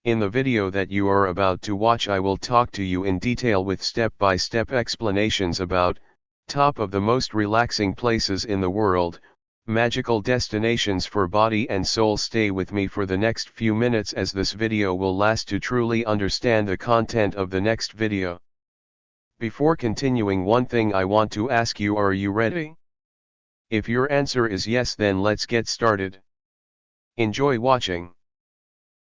In the video that you are about to watch, I will talk to you in detail with step-by-step explanations about top of the most relaxing places in the world, magical destinations for body and soul. Stay with me for the next few minutes as this video will last to truly understand the content of the next video. Before continuing, one thing I want to ask you: are you ready? If your answer is yes, then let's get started. Enjoy watching.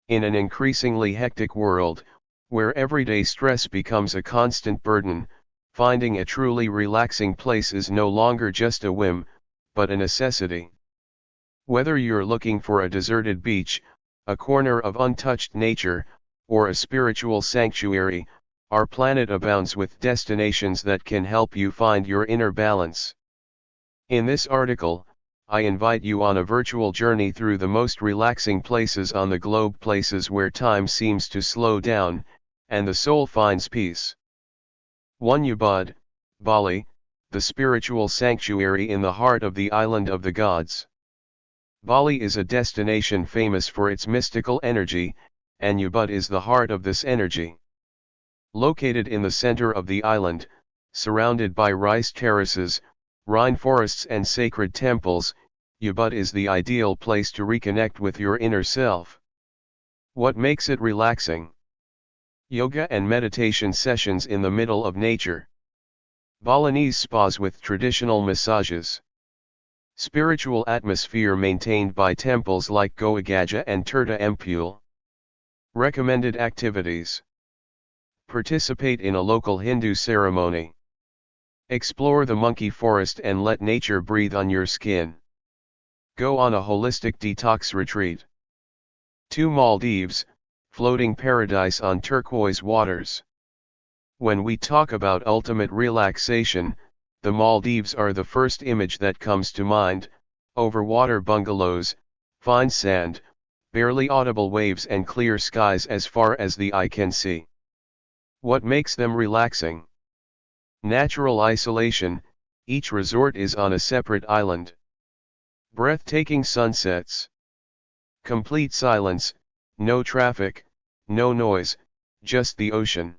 In an increasingly hectic world, where everyday stress becomes a constant burden, finding a truly relaxing place is no longer just a whim, but a necessity. Whether you're looking for a deserted beach, a corner of untouched nature, or a spiritual sanctuary, our planet abounds with destinations that can help you find your inner balance. In this article, I invite you on a virtual journey through the most relaxing places on the globe, places where time seems to slow down, and the soul finds peace. 1. Ubud, Bali, the spiritual sanctuary in the heart of the island of the gods. Bali is a destination famous for its mystical energy, and Ubud is the heart of this energy. Located in the center of the island, surrounded by rice terraces, rainforests and sacred temples, Ubud is the ideal place to reconnect with your inner self. What makes it relaxing? Yoga and meditation sessions in the middle of nature. Balinese spas with traditional massages. Spiritual atmosphere maintained by temples like Goa Gajah and Tirta Empul. Recommended activities: participate in a local Hindu ceremony. Explore the monkey forest and let nature breathe on your skin. Go on a holistic detox retreat. 2. Maldives, floating paradise on turquoise waters. When we talk about ultimate relaxation, the Maldives are the first image that comes to mind: overwater bungalows, fine sand, barely audible waves and clear skies as far as the eye can see. What makes them relaxing? Natural isolation, each resort is on a separate island. Breathtaking sunsets. Complete silence, no traffic, no noise, just the ocean.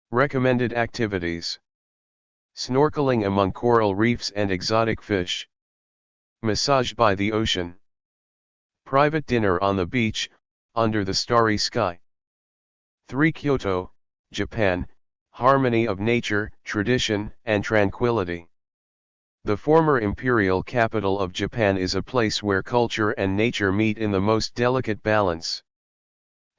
Recommended activities: snorkeling among coral reefs and exotic fish. Massage by the ocean. Private dinner on the beach, under the starry sky. 3. Kyoto, Japan, harmony of nature, tradition, and tranquility. The former imperial capital of Japan is a place where culture and nature meet in the most delicate balance.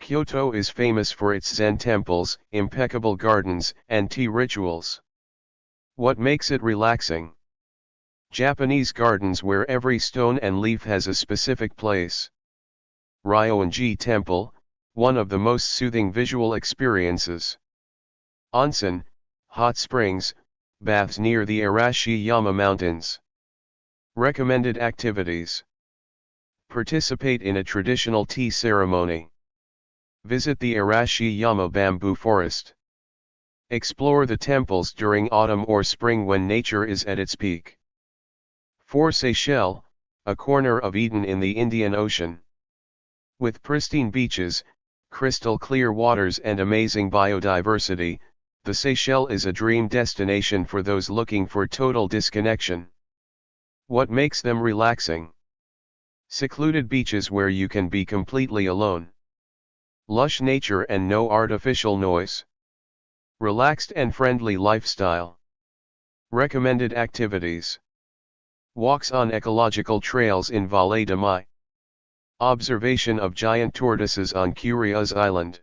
Kyoto is famous for its Zen temples, impeccable gardens, and tea rituals. What makes it relaxing? Japanese gardens where every stone and leaf has a specific place. Ryoanji Temple, one of the most soothing visual experiences. Onsen, hot springs, baths near the Arashiyama Mountains. Recommended activities: participate in a traditional tea ceremony. Visit the Arashiyama bamboo forest. Explore the temples during autumn or spring when nature is at its peak. 4. Seychelles, a corner of Eden in the Indian Ocean. With pristine beaches, crystal clear waters and amazing biodiversity, the Seychelles is a dream destination for those looking for total disconnection. What makes them relaxing? Secluded beaches where you can be completely alone. Lush nature and no artificial noise. Relaxed and friendly lifestyle. Recommended activities: walks on ecological trails in Vallée de Mai. Observation of giant tortoises on Curiosities Island.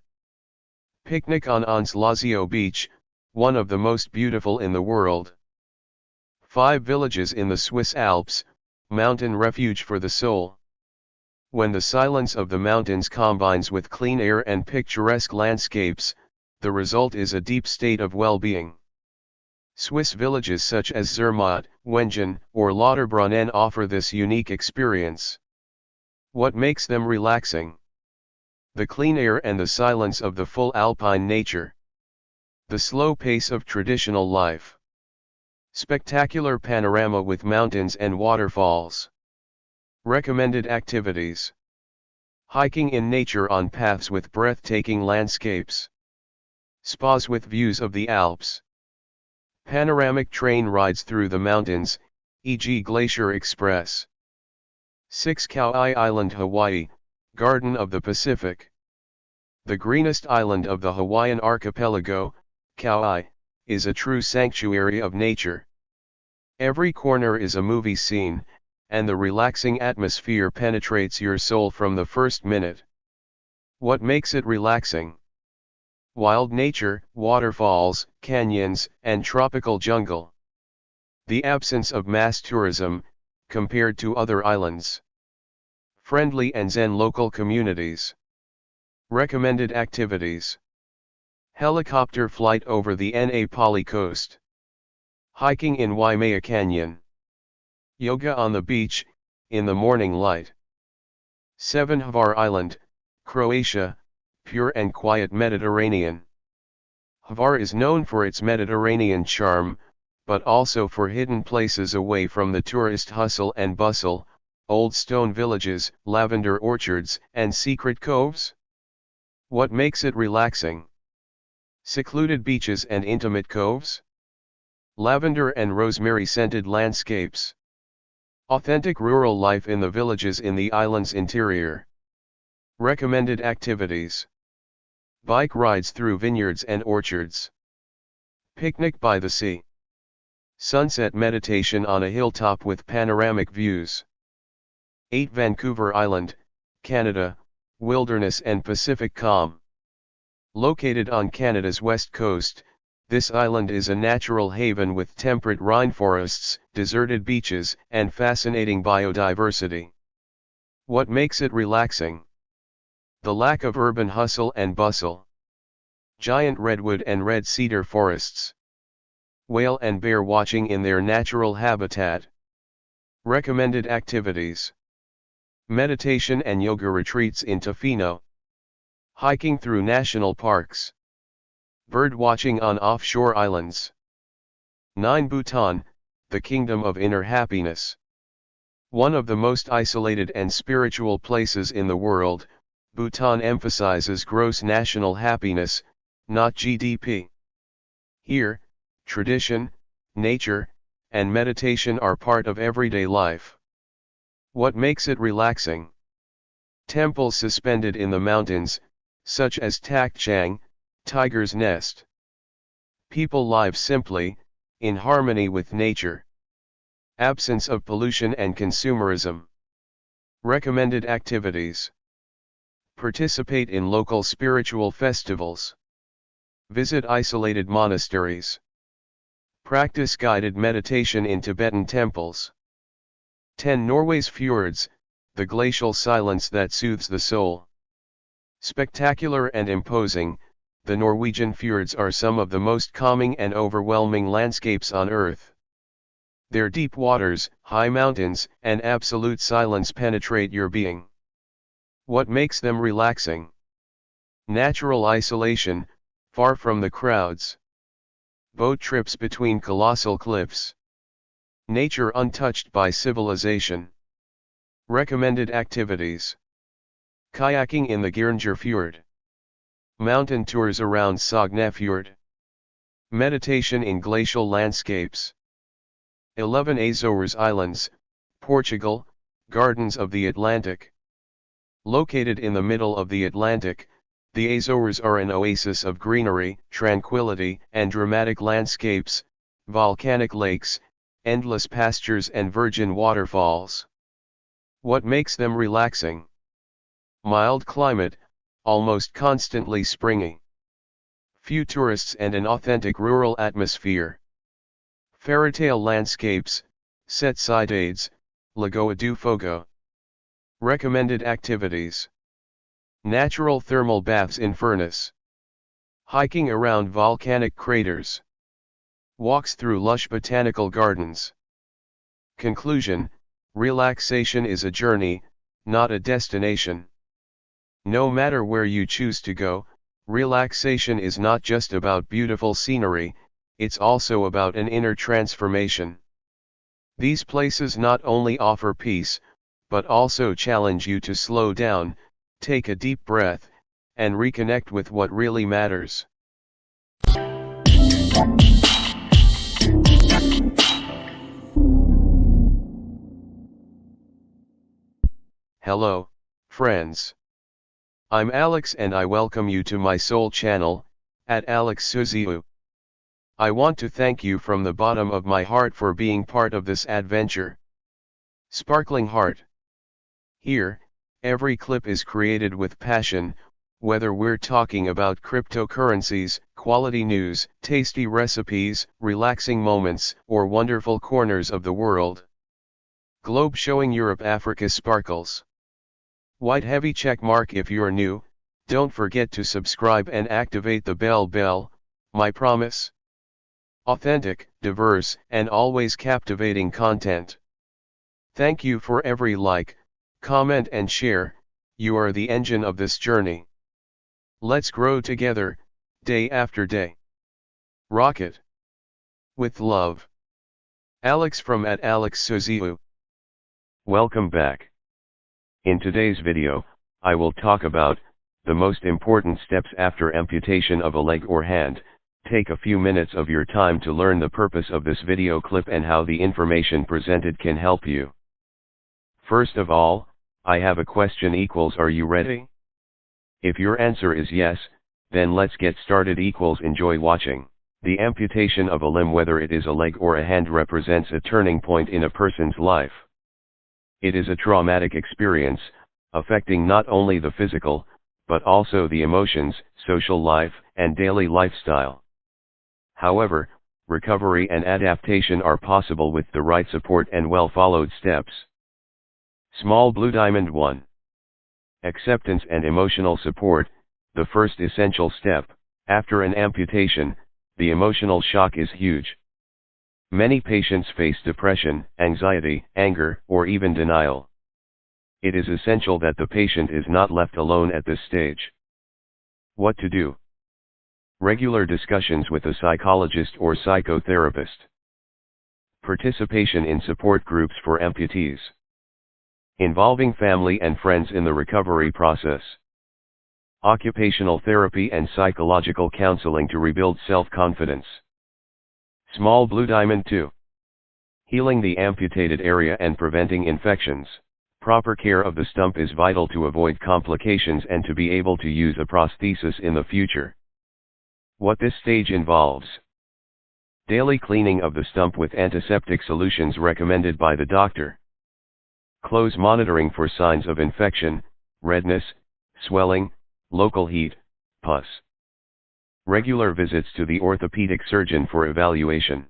Picnic on Anse Lazio Beach, one of the most beautiful in the world. 5. Villages in the Swiss Alps, mountain refuge for the soul. When the silence of the mountains combines with clean air and picturesque landscapes, the result is a deep state of well-being. Swiss villages such as Zermatt, Wengen, or Lauterbrunnen offer this unique experience. What makes them relaxing? The clean air and the silence of the full alpine nature. The slow pace of traditional life. Spectacular panorama with mountains and waterfalls. Recommended activities: Hiking in nature on paths with breathtaking landscapes. Spas with views of the Alps. Panoramic train rides through the mountains, e.g. Glacier Express. 6 Kauai Island, Hawaii, Garden of the Pacific. The greenest island of the Hawaiian archipelago, Kauai, is a true sanctuary of nature. Every corner is a movie scene, and the relaxing atmosphere penetrates your soul from the first minute. What makes it relaxing? Wild nature, waterfalls, canyons, and tropical jungle. The absence of mass tourism, compared to other islands. Friendly and zen local communities. Recommended activities. Helicopter flight over the Napali coast. Hiking in Waimea Canyon. Yoga on the beach, in the morning light. 7 Hvar Island, Croatia, pure and quiet Mediterranean. Hvar is known for its Mediterranean charm, but also for hidden places away from the tourist hustle and bustle, old stone villages, lavender orchards, and secret coves. What makes it relaxing? Secluded beaches and intimate coves. Lavender and rosemary-scented landscapes. Authentic rural life in the villages in the island's interior. Recommended activities. Bike rides through vineyards and orchards. Picnic by the sea. Sunset meditation on a hilltop with panoramic views. 8 Vancouver Island, Canada, wilderness and Pacific calm. Located on Canada's west coast, this island is a natural haven with temperate rainforests, deserted beaches, and fascinating biodiversity. What makes it relaxing? The lack of urban hustle and bustle. Giant redwood and red cedar forests. Whale and bear watching in their natural habitat. Recommended activities. Meditation and yoga retreats in Tofino. Hiking through national parks. Bird watching on offshore islands. 9 Bhutan, the Kingdom of Inner Happiness. One of the most isolated and spiritual places in the world, Bhutan emphasizes gross national happiness, not GDP. Here, tradition, nature, and meditation are part of everyday life. What makes it relaxing? Temples suspended in the mountains, such as Tak Chang, Tiger's Nest. People live simply, in harmony with nature. Absence of pollution and consumerism. Recommended activities. Participate in local spiritual festivals. Visit isolated monasteries. Practice guided meditation in Tibetan temples. 10 Norway's fjords, the glacial silence that soothes the soul. Spectacular and imposing, the Norwegian fjords are some of the most calming and overwhelming landscapes on Earth. Their deep waters, high mountains, and absolute silence penetrate your being. What makes them relaxing? Natural isolation, far from the crowds. Boat trips between colossal cliffs. Nature untouched by civilization. Recommended activities. Kayaking in the Geiranger Fjord. Mountain tours around Sognefjord. Meditation in glacial landscapes. 11 Azores Islands, Portugal, Gardens of the Atlantic. Located in the middle of the Atlantic, the Azores are an oasis of greenery, tranquility, and dramatic landscapes, volcanic lakes, endless pastures and virgin waterfalls. What makes them relaxing? Mild climate, almost constantly springy. Few tourists and an authentic rural atmosphere. Fairytale landscapes, Sete Cidades, Lagoa do Fogo. Recommended activities. Natural thermal baths in furnace. Hiking around volcanic craters. Walks through lush botanical gardens. Conclusion: relaxation is a journey, not a destination. No matter where you choose to go, relaxation is not just about beautiful scenery, it's also about an inner transformation. These places not only offer peace, but also challenge you to slow down, take a deep breath, and reconnect with what really matters. Hello, friends. I'm Alex and I welcome you to my soul channel, at Alex USDe. I want to thank you from the bottom of my heart for being part of this adventure. Sparkling Heart. Here, every clip is created with passion, whether we're talking about cryptocurrencies, quality news, tasty recipes, relaxing moments, or wonderful corners of the world. Globe showing Europe, Africa sparkles. White heavy check mark if you're new, don't forget to subscribe and activate the bell, my promise. Authentic, diverse, and always captivating content. Thank you for every like, comment and share, you are the engine of this journey. Let's grow together, day after day. Rocket. With love. Alex from at Alex USDe. Welcome back. In today's video, I will talk about the most important steps after amputation of a leg or hand. Take a few minutes of your time to learn the purpose of this video clip and how the information presented can help you. First of all, I have a question equals are you ready? If your answer is yes, then let's get started equals enjoy watching. The amputation of a limb, whether it is a leg or a hand, represents a turning point in a person's life. It is a traumatic experience, affecting not only the physical, but also the emotions, social life, and daily lifestyle. However, recovery and adaptation are possible with the right support and well-followed steps. Small Blue Diamond 1. Acceptance and emotional support. The first essential step, after an amputation, the emotional shock is huge. Many patients face depression, anxiety, anger, or even denial. It is essential that the patient is not left alone at this stage. What to do? Regular discussions with a psychologist or psychotherapist. Participation in support groups for amputees. Involving family and friends in the recovery process. Occupational therapy and psychological counseling to rebuild self-confidence. Small Blue Diamond 2. Healing the amputated area and preventing infections. Proper care of the stump is vital to avoid complications and to be able to use a prosthesis in the future. What this stage involves. Daily cleaning of the stump with antiseptic solutions recommended by the doctor. Close monitoring for signs of infection, redness, swelling, local heat, pus. Regular visits to the orthopedic surgeon for evaluation.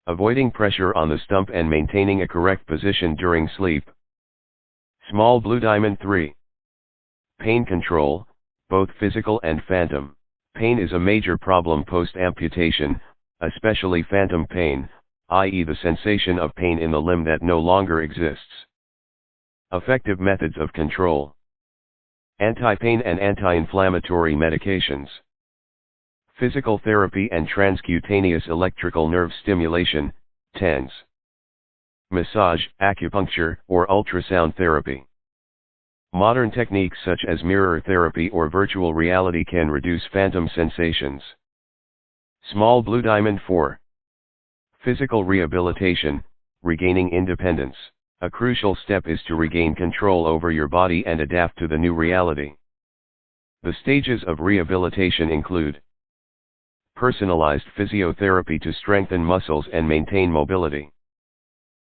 Avoiding pressure on the stump and maintaining a correct position during sleep. Small Blue Diamond 3. Pain control, both physical and phantom. Pain is a major problem post-amputation, especially phantom pain, i.e. the sensation of pain in the limb that no longer exists. Effective methods of control. Anti-pain and anti-inflammatory medications. Physical therapy and transcutaneous electrical nerve stimulation, TENS. Massage, acupuncture, or ultrasound therapy. Modern techniques such as mirror therapy or virtual reality can reduce phantom sensations. Small Blue Diamond 4. Physical rehabilitation, regaining independence. A crucial step is to regain control over your body and adapt to the new reality. The stages of rehabilitation include personalized physiotherapy to strengthen muscles and maintain mobility.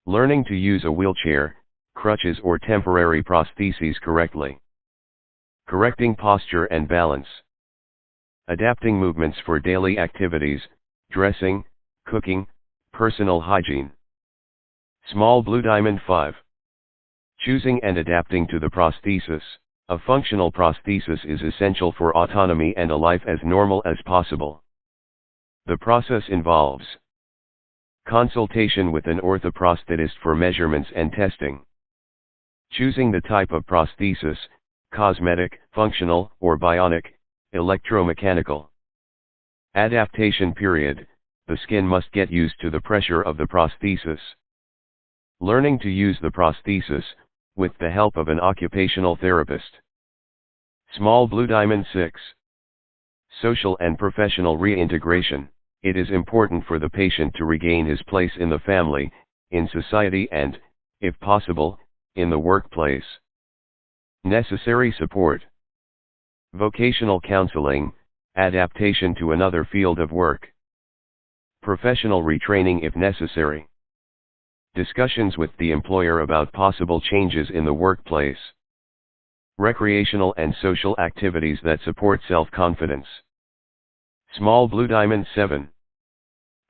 Learning to use a wheelchair, crutches or temporary prostheses correctly. Correcting posture and balance. Adapting movements for daily activities, dressing, cooking, personal hygiene. Small Blue Diamond 5. Choosing and adapting to the prosthesis. A functional prosthesis is essential for autonomy and a life as normal as possible. The process involves consultation with an orthoprosthetist for measurements and testing. Choosing the type of prosthesis, cosmetic, functional, or bionic, electromechanical. Adaptation period, the skin must get used to the pressure of the prosthesis. Learning to use the prosthesis, with the help of an occupational therapist. Small blue diamond 6. Social and professional reintegration. It is important for the patient to regain his place in the family, in society and, if possible, in the workplace. Necessary support. Vocational counseling, adaptation to another field of work. Professional retraining if necessary. Discussions with the employer about possible changes in the workplace. Recreational and social activities that support self-confidence. Small blue diamond 7.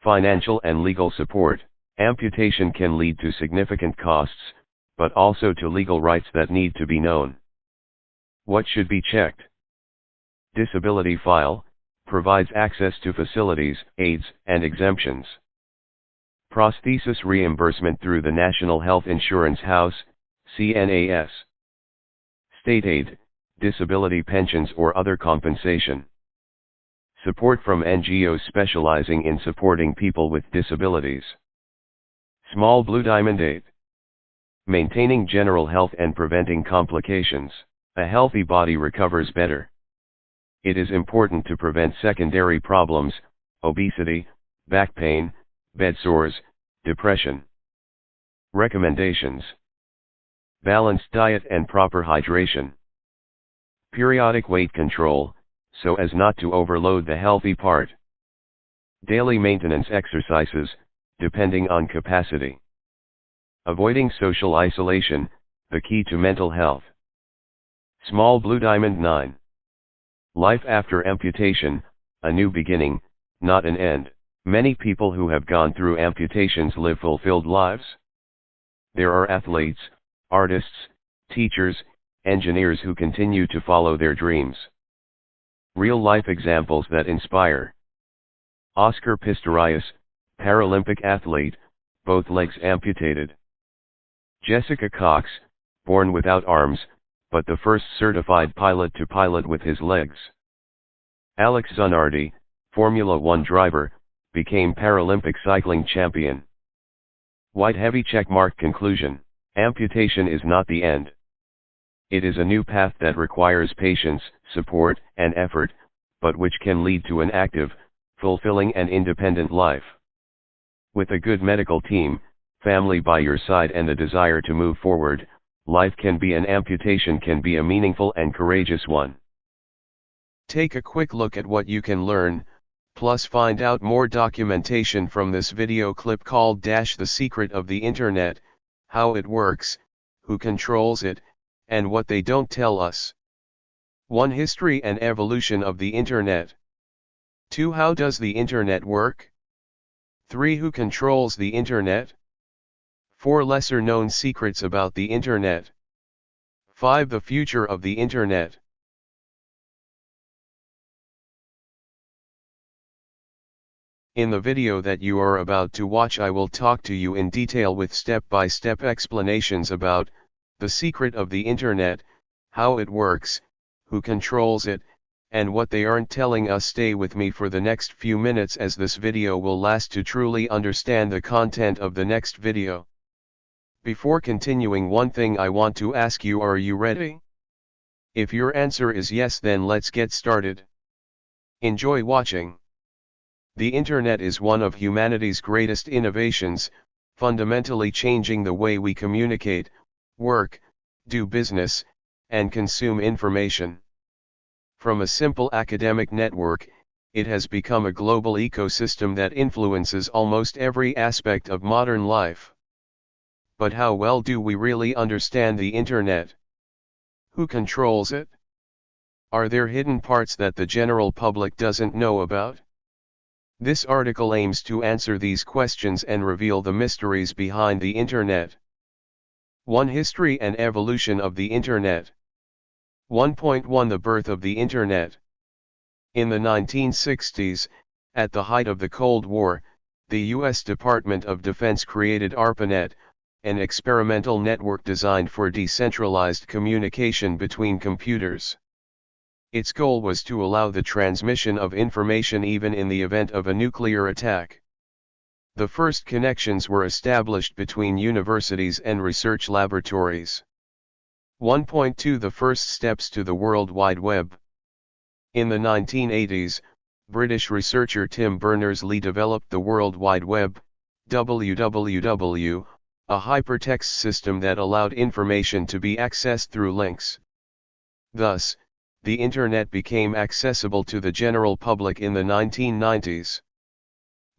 Financial and legal support. Amputation can lead to significant costs, but also to legal rights that need to be known. What should be checked? Disability file provides access to facilities, aids, and exemptions. Prosthesis reimbursement through the National Health Insurance House, CNAS. State aid, disability pensions or other compensation. Support from NGOs specializing in supporting people with disabilities. Small blue diamond 8. Maintaining general health and preventing complications. A healthy body recovers better. It is important to prevent secondary problems, obesity, back pain, bed sores, depression. Recommendations. Balanced diet and proper hydration. Periodic weight control, so as not to overload the healthy part. Daily maintenance exercises, depending on capacity. Avoiding social isolation, the key to mental health. Small blue diamond 9. Life after amputation, a new beginning, not an end. Many people who have gone through amputations live fulfilled lives. There are athletes, artists, teachers, engineers who continue to follow their dreams. Real-life examples that inspire. Oscar Pistorius, Paralympic athlete, both legs amputated. Jessica Cox, born without arms, but the first certified pilot to pilot with his legs. Alex Zanardi, Formula One driver, became Paralympic cycling champion. White heavy checkmark. Conclusion. Amputation is not the end. It is a new path that requires patience, support, and effort, but which can lead to an active, fulfilling and independent life. With a good medical team, family by your side and the desire to move forward, life can be an amputation can be a meaningful and courageous one. Take a quick look at what you can learn, plus find out more documentation from this video clip called The Secret of the Internet, how it works, who controls it, and what they don't tell us. 1. History and evolution of the Internet. 2. How does the Internet work? 3. Who controls the Internet? 4. Lesser known secrets about the Internet. 5. The future of the Internet. In the video that you are about to watch, I will talk to you in detail with step-by-step explanations about the secret of the Internet, how it works, who controls it, and what they aren't telling us. Stay with me for the next few minutes as this video will last to truly understand the content of the next video. Before continuing, one thing I want to ask you: are you ready? If your answer is yes, then let's get started. Enjoy watching. The Internet is one of humanity's greatest innovations, fundamentally changing the way we communicate, work, do business, and consume information. From a simple academic network, it has become a global ecosystem that influences almost every aspect of modern life. But how well do we really understand the Internet? Who controls it? Are there hidden parts that the general public doesn't know about? This article aims to answer these questions and reveal the mysteries behind the Internet. 1. History and evolution of the Internet. 1.1 The birth of the Internet. In the 1960s, at the height of the Cold War, the U.S. Department of Defense created ARPANET, an experimental network designed for decentralized communication between computers. Its goal was to allow the transmission of information even in the event of a nuclear attack. The first connections were established between universities and research laboratories. 1.2 The first steps to the World Wide Web. In the 1980s, British researcher Tim Berners-Lee developed the World Wide Web, WWW, a hypertext system that allowed information to be accessed through links. Thus, the Internet became accessible to the general public in the 1990s.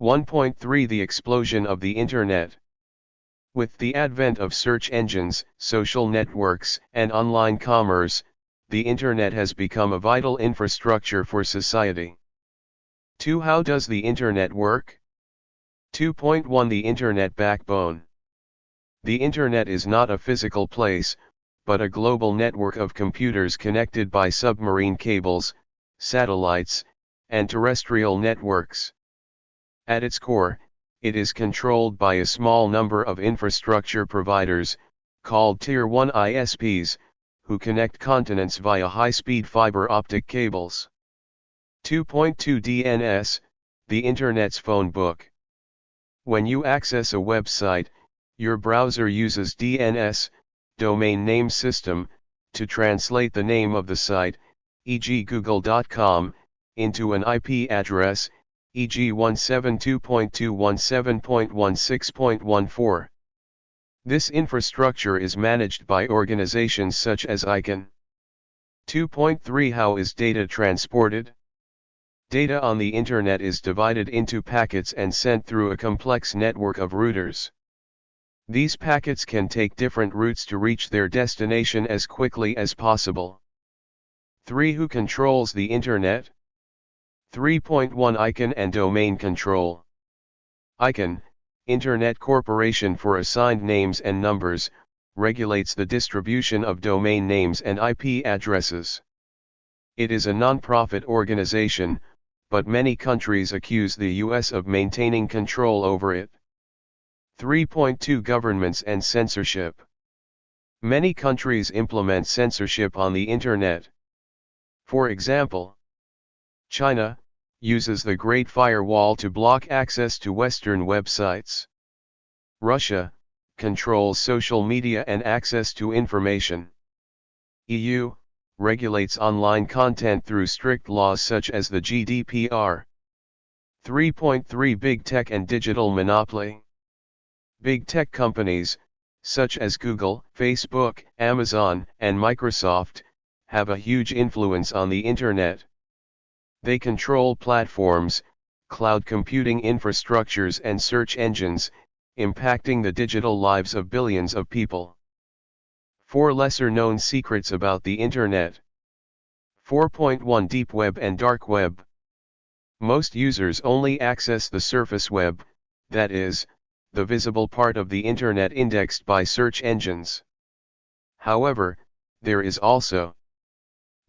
1.3 The explosion of the Internet. With the advent of search engines, social networks, and online commerce, the Internet has become a vital infrastructure for society. 2. How does the Internet work? 2.1 The Internet backbone. The Internet is not a physical place, but a global network of computers connected by submarine cables, satellites, and terrestrial networks. At its core, it is controlled by a small number of infrastructure providers, called Tier 1 ISPs, who connect continents via high-speed fiber optic cables. 2.2 DNS, the Internet's phone book. When you access a website, your browser uses DNS, domain name system, to translate the name of the site, e.g. google.com, into an IP address, e.g. 172.217.16.14. This infrastructure is managed by organizations such as ICANN. 2.3 How is data transported? Data on the Internet is divided into packets and sent through a complex network of routers. These packets can take different routes to reach their destination as quickly as possible. 3 Who controls the Internet? 3.1 ICANN and domain control. ICANN, Internet Corporation for Assigned Names and Numbers, regulates the distribution of domain names and IP addresses. It is a non-profit organization, but many countries accuse the US of maintaining control over it. 3.2 Governments and censorship. Many countries implement censorship on the Internet. For example, China uses the Great Firewall to block access to Western websites. Russia controls social media and access to information. EU regulates online content through strict laws such as the GDPR. 3.3 Big Tech and digital monopoly. Big tech companies, such as Google, Facebook, Amazon, and Microsoft, have a huge influence on the Internet. They control platforms, cloud computing infrastructures and search engines, impacting the digital lives of billions of people. 4 Lesser-known secrets about the Internet. 4.1 Deep Web and Dark Web. Most users only access the surface web, that is, the visible part of the Internet indexed by search engines. However, there is also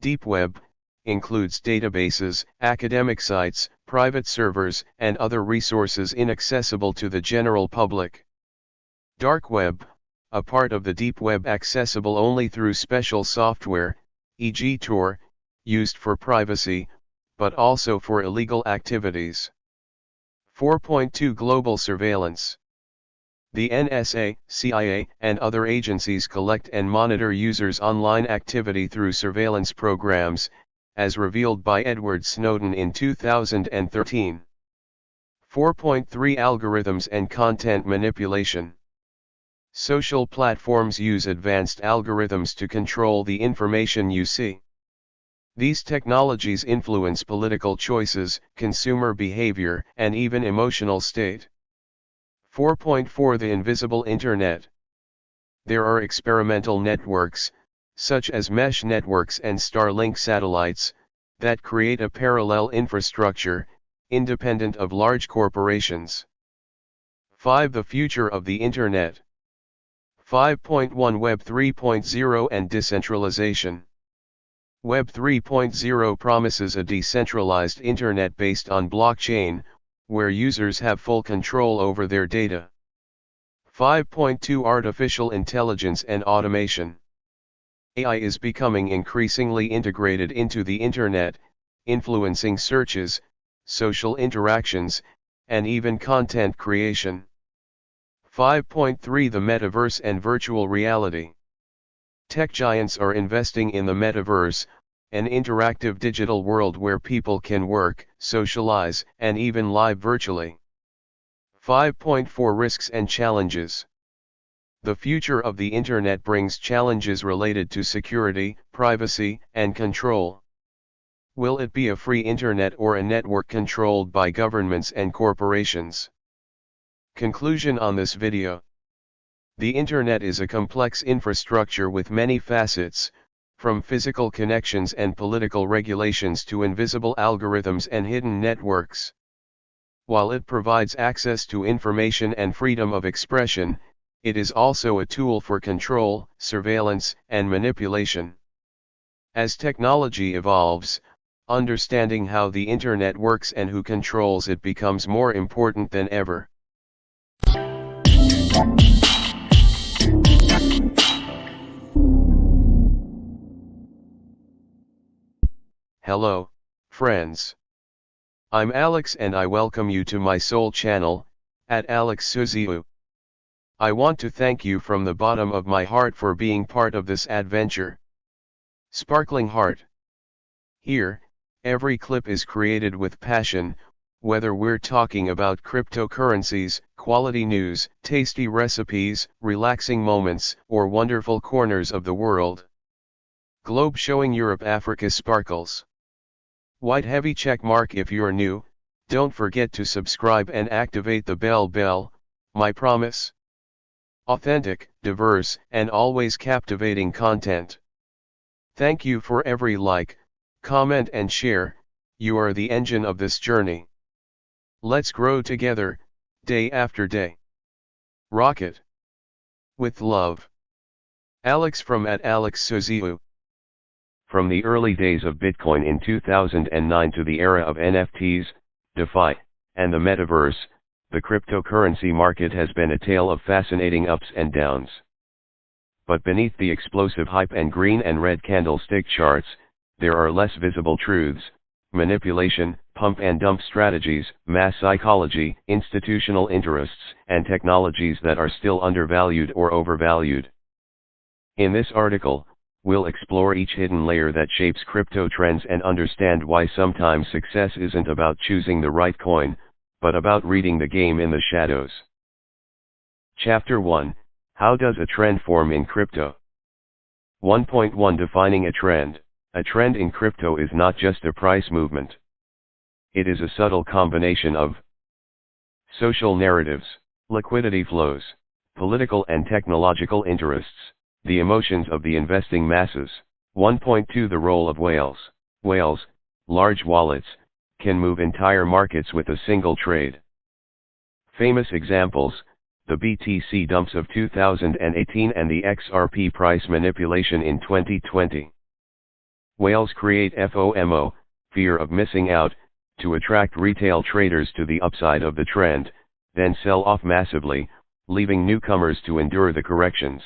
Deep Web, includes databases, academic sites, private servers, and other resources inaccessible to the general public. Dark Web, a part of the Deep Web accessible only through special software, e.g. Tor, used for privacy, but also for illegal activities. 4.2 Global surveillance. The NSA, CIA, and other agencies collect and monitor users' online activity through surveillance programs, as revealed by Edward Snowden in 2013. 4.3 Algorithms and content manipulation. Social platforms use advanced algorithms to control the information you see. These technologies influence political choices, consumer behavior, and even emotional state. 4.4 The invisible Internet. There are experimental networks, such as mesh networks and Starlink satellites, that create a parallel infrastructure, independent of large corporations. 5 The future of the Internet. 5.1 Web 3.0 and decentralization. Web 3.0 promises a decentralized Internet based on blockchain, where users have full control over their data. 5.2 Artificial intelligence and automation. AI is becoming increasingly integrated into the Internet, influencing searches, social interactions, and even content creation. 5.3 The metaverse and virtual reality. Tech giants are investing in the metaverse, an interactive digital world where people can work, socialize, and even live virtually. 5.4 Risks and Challenges. The future of the Internet brings challenges related to security, privacy, and control. Will it be a free Internet or a network controlled by governments and corporations? Conclusion on this video. The Internet is a complex infrastructure with many facets, from physical connections and political regulations to invisible algorithms and hidden networks. While it provides access to information and freedom of expression, it is also a tool for control, surveillance, and manipulation. As technology evolves, understanding how the Internet works and who controls it becomes more important than ever. Hello, friends. I'm Alex and I welcome you to my soul channel, at XAUT. I want to thank you from the bottom of my heart for being part of this adventure. Sparkling Heart. Here, every clip is created with passion, whether we're talking about cryptocurrencies, quality news, tasty recipes, relaxing moments, or wonderful corners of the world. Globe showing Europe, Africa sparkles. White heavy check mark if you're new, don't forget to subscribe and activate the bell, my promise. Authentic, diverse, and always captivating content. Thank you for every like, comment and share, you are the engine of this journey. Let's grow together, day after day. Rocket. With love. Alex from @XAUT. From the early days of Bitcoin in 2009 to the era of NFTs, DeFi, and the metaverse, the cryptocurrency market has been a tale of fascinating ups and downs. But beneath the explosive hype and green and red candlestick charts, there are less visible truths: manipulation, pump and dump strategies, mass psychology, institutional interests, and technologies that are still undervalued or overvalued. In this article, we'll explore each hidden layer that shapes crypto trends and understand why sometimes success isn't about choosing the right coin, but about reading the game in the shadows. Chapter 1, How does a trend form in crypto? 1.1 Defining a trend. A trend in crypto is not just a price movement. It is a subtle combination of social narratives, liquidity flows, political and technological interests, the emotions of the investing masses. 1.2 The role of whales. Whales, large wallets, can move entire markets with a single trade. Famous examples: the BTC dumps of 2018 and the XRP price manipulation in 2020. Whales create FOMO, fear of missing out, to attract retail traders to the upside of the trend, then sell off massively, leaving newcomers to endure the corrections.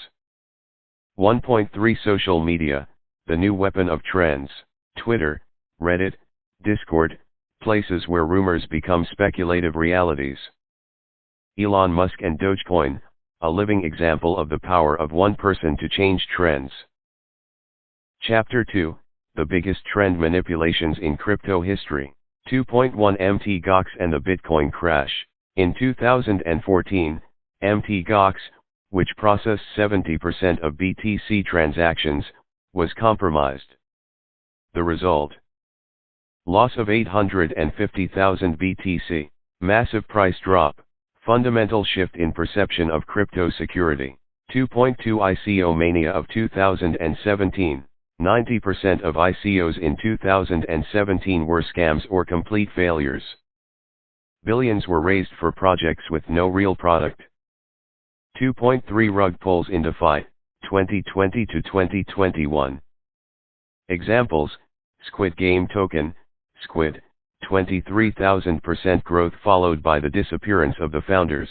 1.3 Social media, the new weapon of trends. Twitter, Reddit, Discord, places where rumors become speculative realities. Elon Musk and Dogecoin, a living example of the power of one person to change trends. Chapter 2, The Biggest Trend Manipulations in Crypto History. 2.1 Mt. Gox and the Bitcoin Crash. In 2014, Mt. Gox, which processed 70% of BTC transactions, was compromised. The result: loss of 850,000 BTC. Massive price drop. Fundamental shift in perception of crypto security. 2.2 ICO Mania of 2017. 90% of ICOs in 2017 were scams or complete failures. Billions were raised for projects with no real product. 2.3 Rug pulls in DeFi, 2020 to 2021. Examples: Squid Game token, Squid, 23,000% growth followed by the disappearance of the founders.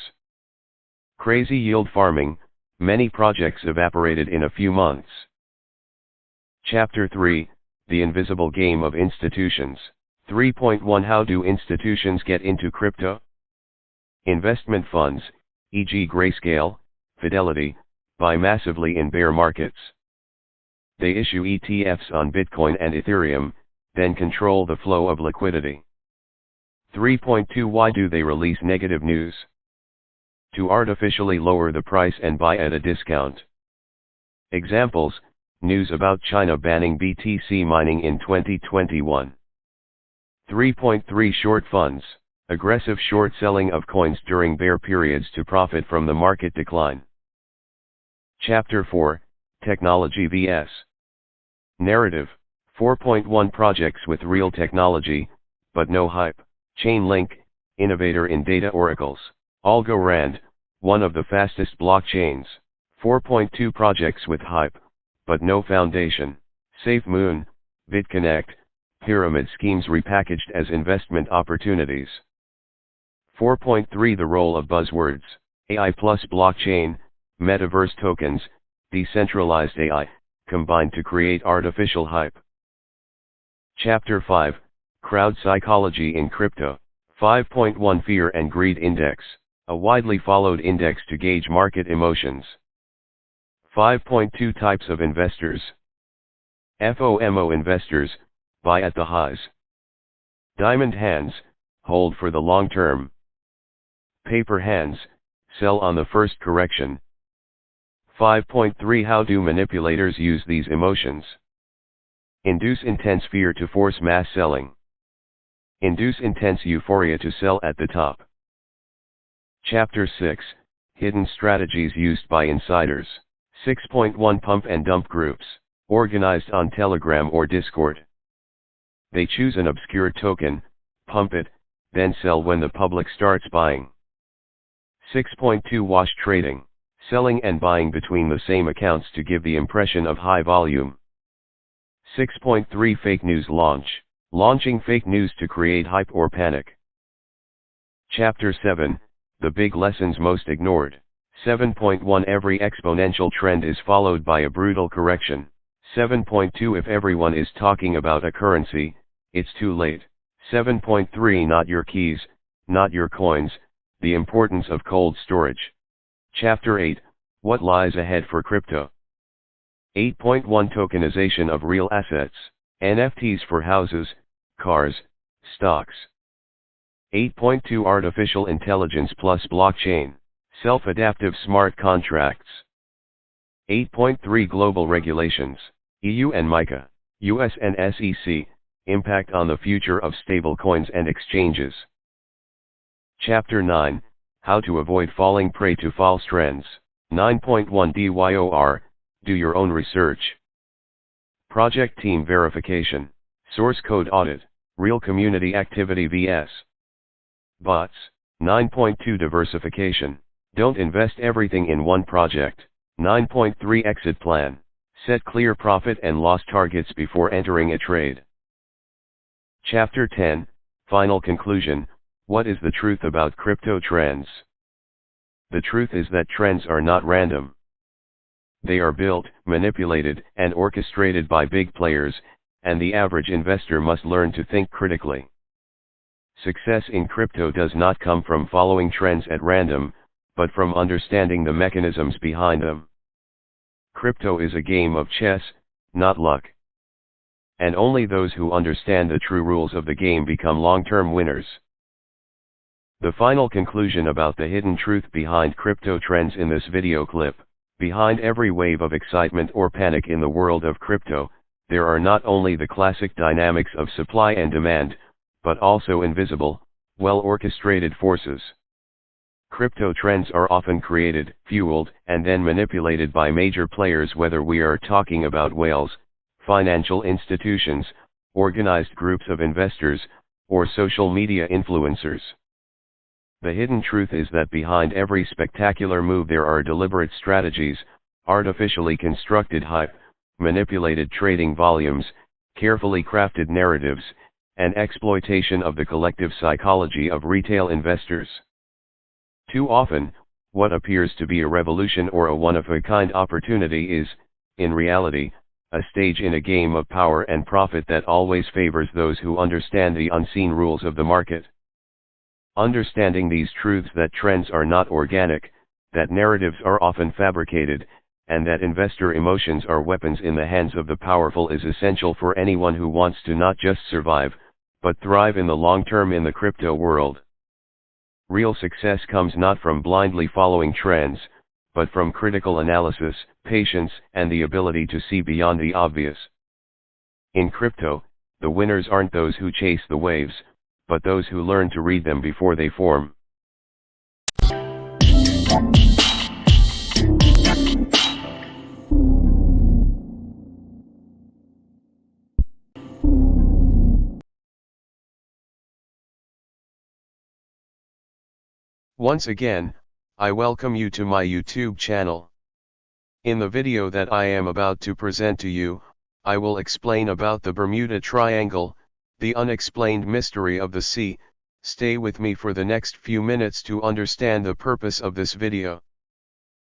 Crazy yield farming, many projects evaporated in a few months. Chapter 3, The Invisible Game of Institutions. 3.1 How do institutions get into crypto? Investment funds, e.g. Grayscale, Fidelity, buy massively in bear markets. They issue ETFs on Bitcoin and Ethereum, then control the flow of liquidity. 3.2 Why do they release negative news? To artificially lower the price and buy at a discount. Examples: news about China banning BTC mining in 2021. 3.3 Short funds, aggressive short selling of coins during bear periods to profit from the market decline. Chapter 4, Technology vs. Narrative. 4.1 Projects with real technology, but no hype. Chainlink, innovator in data oracles. Algorand, one of the fastest blockchains. 4.2 Projects with hype, but no foundation. SafeMoon, BitConnect, pyramid schemes repackaged as investment opportunities. 4.3 The role of buzzwords. AI plus blockchain, metaverse tokens, decentralized AI, combined to create artificial hype. Chapter 5, Crowd Psychology in Crypto. 5.1 Fear and Greed Index, a widely followed index to gauge market emotions. 5.2 Types of investors. FOMO investors, buy at the highs. Diamond hands, hold for the long term. Paper hands, sell on the first correction. 5.3 How do manipulators use these emotions? Induce intense fear to force mass selling. Induce intense euphoria to sell at the top. Chapter 6, Hidden Strategies Used by Insiders. 6.1 Pump and dump groups, organized on Telegram or Discord. They choose an obscure token, pump it, then sell when the public starts buying. 6.2 Wash trading, selling and buying between the same accounts to give the impression of high volume. 6.3 Fake news launch, launching fake news to create hype or panic. Chapter 7, The Big Lessons Most Ignored. 7.1 Every exponential trend is followed by a brutal correction. 7.2 If everyone is talking about a currency, it's too late. 7.3 Not your keys, not your coins, the importance of cold storage. Chapter 8, What lies ahead for crypto? 8.1 Tokenization of real assets, NFTs for houses, cars, stocks. 8.2 Artificial intelligence plus blockchain, self-adaptive smart contracts. 8.3 Global regulations, EU and MiCA, US and SEC, impact on the future of stablecoins and exchanges. Chapter 9, How to avoid falling prey to false trends. 9.1 DYOR, do your own research. Project team verification, source code audit, real community activity vs. bots. 9.2 Diversification, don't invest everything in one project. 9.3 Exit plan, set clear profit and loss targets before entering a trade. Chapter 10, Final conclusion, what is the truth about crypto trends? The truth is that trends are not random. They are built, manipulated, and orchestrated by big players, and the average investor must learn to think critically. Success in crypto does not come from following trends at random, but from understanding the mechanisms behind them. Crypto is a game of chess, not luck. And only those who understand the true rules of the game become long-term winners. The final conclusion about the hidden truth behind crypto trends in this video clip. Behind every wave of excitement or panic in the world of crypto, there are not only the classic dynamics of supply and demand, but also invisible, well-orchestrated forces. Crypto trends are often created, fueled, and then manipulated by major players, whether we are talking about whales, financial institutions, organized groups of investors, or social media influencers. The hidden truth is that behind every spectacular move there are deliberate strategies, artificially constructed hype, manipulated trading volumes, carefully crafted narratives, and exploitation of the collective psychology of retail investors. Too often, what appears to be a revolution or a one-of-a-kind opportunity is, in reality, a stage in a game of power and profit that always favors those who understand the unseen rules of the market. Understanding these truths, that trends are not organic, that narratives are often fabricated, and that investor emotions are weapons in the hands of the powerful is essential for anyone who wants to not just survive, but thrive in the long term in the crypto world. Real success comes not from blindly following trends, but from critical analysis, patience, and the ability to see beyond the obvious. In crypto, the winners aren't those who chase the waves, but those who learn to read them before they form. Once again, I welcome you to my YouTube channel. In the video that I am about to present to you, I will explain about the Bermuda Triangle, the unexplained mystery of the sea. Stay with me for the next few minutes to understand the purpose of this video.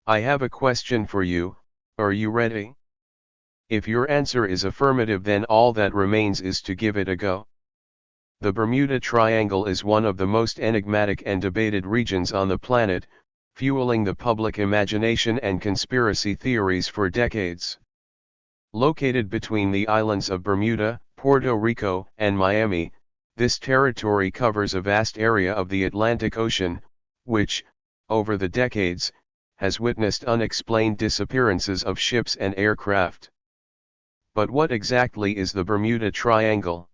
I have a question for you. Are you ready? If your answer is affirmative, then all that remains is to give it a go. The Bermuda Triangle is one of the most enigmatic and debated regions on the planet, fueling the public imagination and conspiracy theories for decades. Located between the islands of Bermuda, Puerto Rico, and Miami, this territory covers a vast area of the Atlantic Ocean, which, over the decades, has witnessed unexplained disappearances of ships and aircraft. But what exactly is the Bermuda Triangle?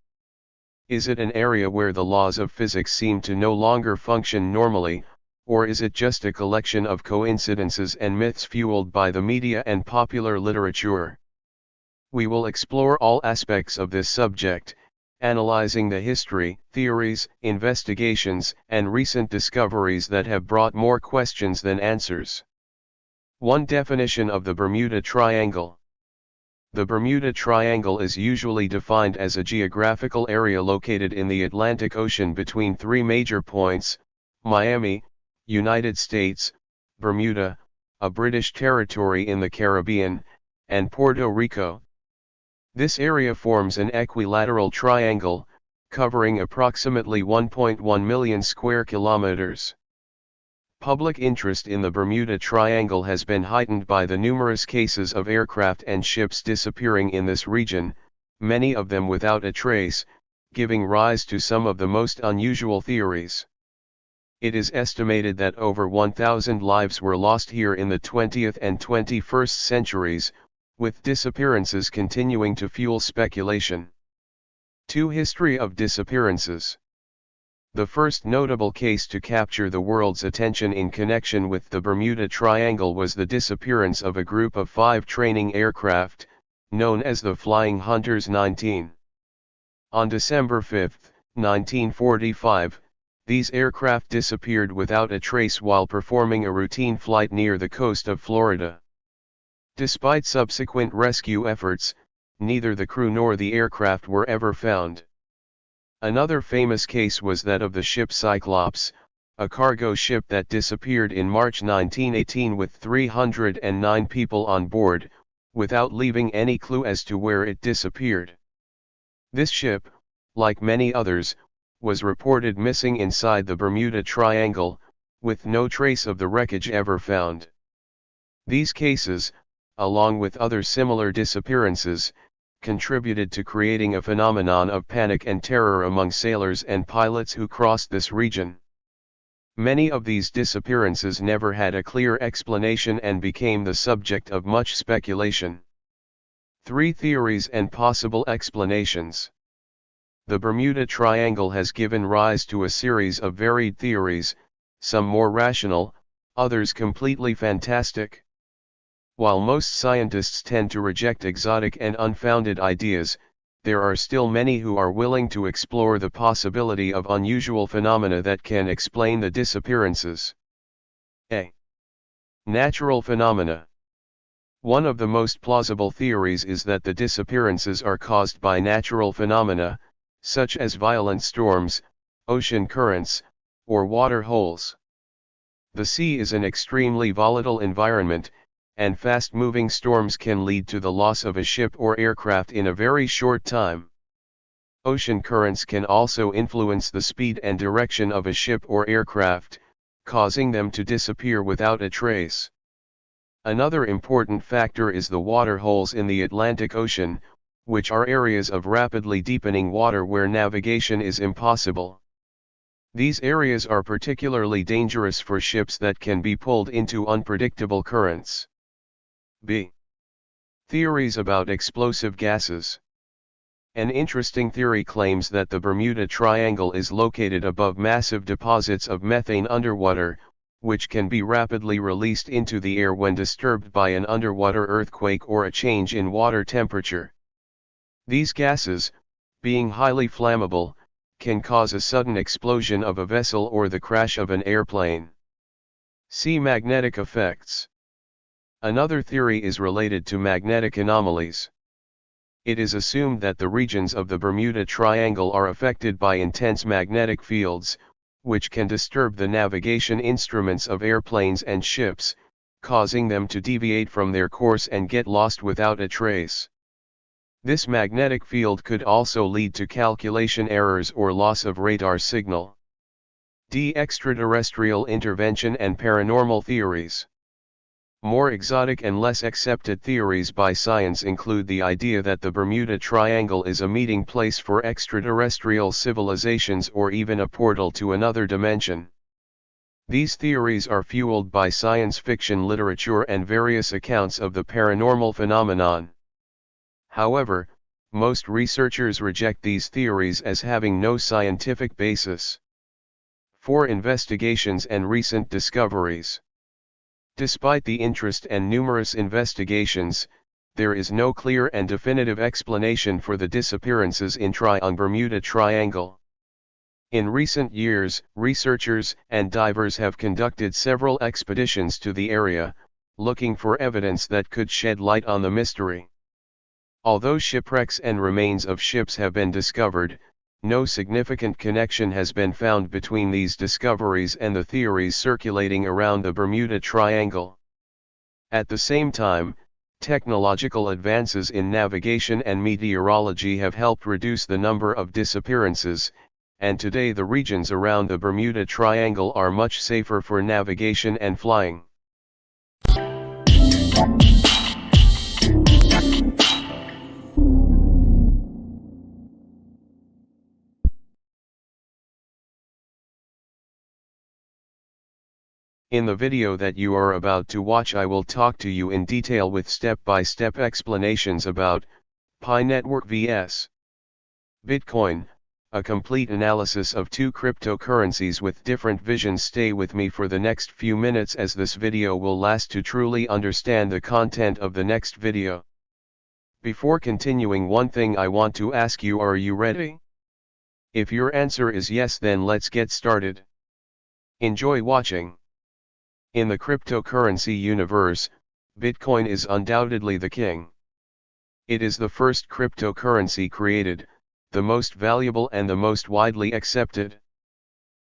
Is it an area where the laws of physics seem to no longer function normally, or is it just a collection of coincidences and myths fueled by the media and popular literature? We will explore all aspects of this subject, analyzing the history, theories, investigations, and recent discoveries that have brought more questions than answers. 1. Definition of the Bermuda Triangle. The Bermuda Triangle is usually defined as a geographical area located in the Atlantic Ocean between three major points: Miami, United States; Bermuda, a British territory in the Caribbean; and Puerto Rico. This area forms an equilateral triangle, covering approximately 1.1 million square kilometers. Public interest in the Bermuda Triangle has been heightened by the numerous cases of aircraft and ships disappearing in this region, many of them without a trace, giving rise to some of the most unusual theories. It is estimated that over 1,000 lives were lost here in the 20th and 21st centuries, with disappearances continuing to fuel speculation. 2. History of disappearances. The first notable case to capture the world's attention in connection with the Bermuda Triangle was the disappearance of a group of 5 training aircraft, known as the Flying Hunters 19. On December 5, 1945, these aircraft disappeared without a trace while performing a routine flight near the coast of Florida. Despite subsequent rescue efforts, neither the crew nor the aircraft were ever found. Another famous case was that of the ship Cyclops, a cargo ship that disappeared in March 1918 with 309 people on board, without leaving any clue as to where it disappeared. This ship, like many others, was reported missing inside the Bermuda Triangle, with no trace of the wreckage ever found. These cases, along with other similar disappearances, contributed to creating a phenomenon of panic and terror among sailors and pilots who crossed this region. Many of these disappearances never had a clear explanation and became the subject of much speculation. 3. Theories and possible explanations. The Bermuda Triangle has given rise to a series of varied theories, some more rational, others completely fantastic. While most scientists tend to reject exotic and unfounded ideas, there are still many who are willing to explore the possibility of unusual phenomena that can explain the disappearances. A. Natural phenomena. One of the most plausible theories is that the disappearances are caused by natural phenomena, such as violent storms, ocean currents, or water holes. The sea is an extremely volatile environment, and fast-moving storms can lead to the loss of a ship or aircraft in a very short time. Ocean currents can also influence the speed and direction of a ship or aircraft, causing them to disappear without a trace. Another important factor is the water holes in the Atlantic Ocean, which are areas of rapidly deepening water where navigation is impossible. These areas are particularly dangerous for ships that can be pulled into unpredictable currents. B. Theories about explosive gases. An interesting theory claims that the Bermuda Triangle is located above massive deposits of methane underwater, which can be rapidly released into the air when disturbed by an underwater earthquake or a change in water temperature. These gases, being highly flammable, can cause a sudden explosion of a vessel or the crash of an airplane. See magnetic effects. Another theory is related to magnetic anomalies. It is assumed that the regions of the Bermuda Triangle are affected by intense magnetic fields, which can disturb the navigation instruments of airplanes and ships, causing them to deviate from their course and get lost without a trace. This magnetic field could also lead to calculation errors or loss of radar signal. D. Extraterrestrial intervention and paranormal theories. More exotic and less accepted theories by science include the idea that the Bermuda Triangle is a meeting place for extraterrestrial civilizations or even a portal to another dimension. These theories are fueled by science fiction literature and various accounts of the paranormal phenomenon. However, most researchers reject these theories as having no scientific basis. 4. Investigations and recent discoveries. Despite the interest and numerous investigations, there is no clear and definitive explanation for the disappearances in Bermuda Triangle. In recent years, researchers and divers have conducted several expeditions to the area, looking for evidence that could shed light on the mystery. Although shipwrecks and remains of ships have been discovered, no significant connection has been found between these discoveries and the theories circulating around the Bermuda Triangle. At the same time, technological advances in navigation and meteorology have helped reduce the number of disappearances, and today the regions around the Bermuda Triangle are much safer for navigation and flying. In the video that you are about to watch, I will talk to you in detail with step-by-step explanations about Pi Network vs. Bitcoin, a complete analysis of two cryptocurrencies with different visions. Stay with me for the next few minutes as this video will last to truly understand the content of the next video. Before continuing, one thing I want to ask you: are you ready? If your answer is yes, then let's get started. Enjoy watching. In the cryptocurrency universe, Bitcoin is undoubtedly the king. It is the first cryptocurrency created, the most valuable and the most widely accepted.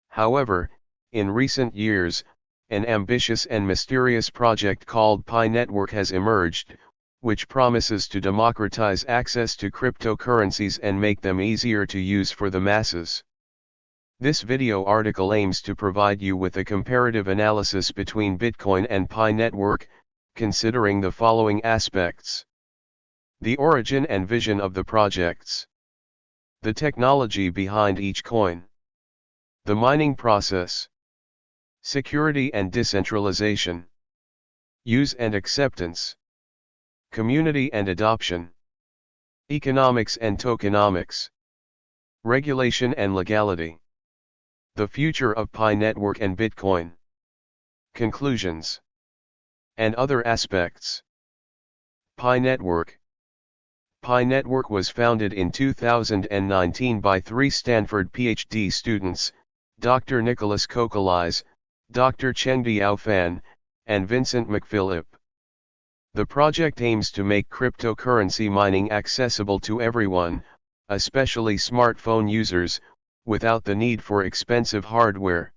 However, in recent years, an ambitious and mysterious project called Pi Network has emerged, which promises to democratize access to cryptocurrencies and make them easier to use for the masses. This video article aims to provide you with a comparative analysis between Bitcoin and Pi Network, considering the following aspects: the origin and vision of the projects, the technology behind each coin, the mining process, security and decentralization, use and acceptance, community and adoption, economics and tokenomics, regulation and legality. The future of Pi Network and Bitcoin. Conclusions. And other aspects. Pi Network. Pi Network was founded in 2019 by three Stanford PhD students, Dr. Nicholas Kokolais, Dr. Chengdiao Fan, and Vincent McPhillip. The project aims to make cryptocurrency mining accessible to everyone, especially smartphone users, without the need for expensive hardware.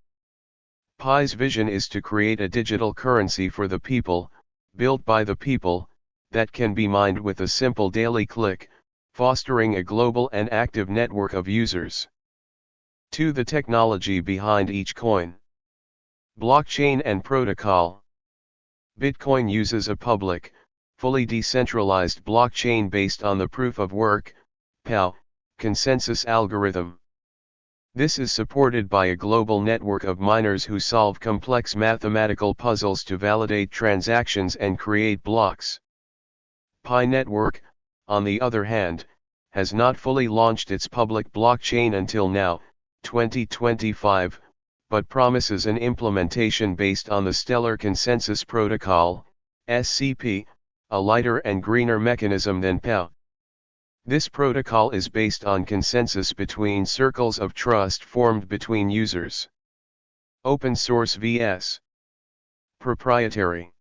Pi's vision is to create a digital currency for the people, built by the people, that can be mined with a simple daily click, fostering a global and active network of users. 2. The technology behind each coin. Blockchain and protocol. Bitcoin uses a public, fully decentralized blockchain based on the proof of work, POW, consensus algorithm. This is supported by a global network of miners who solve complex mathematical puzzles to validate transactions and create blocks. Pi Network, on the other hand, has not fully launched its public blockchain until now, 2025, but promises an implementation based on the Stellar Consensus Protocol, SCP, a lighter and greener mechanism than POW. This protocol is based on consensus between circles of trust formed between users. Open source vs. proprietary.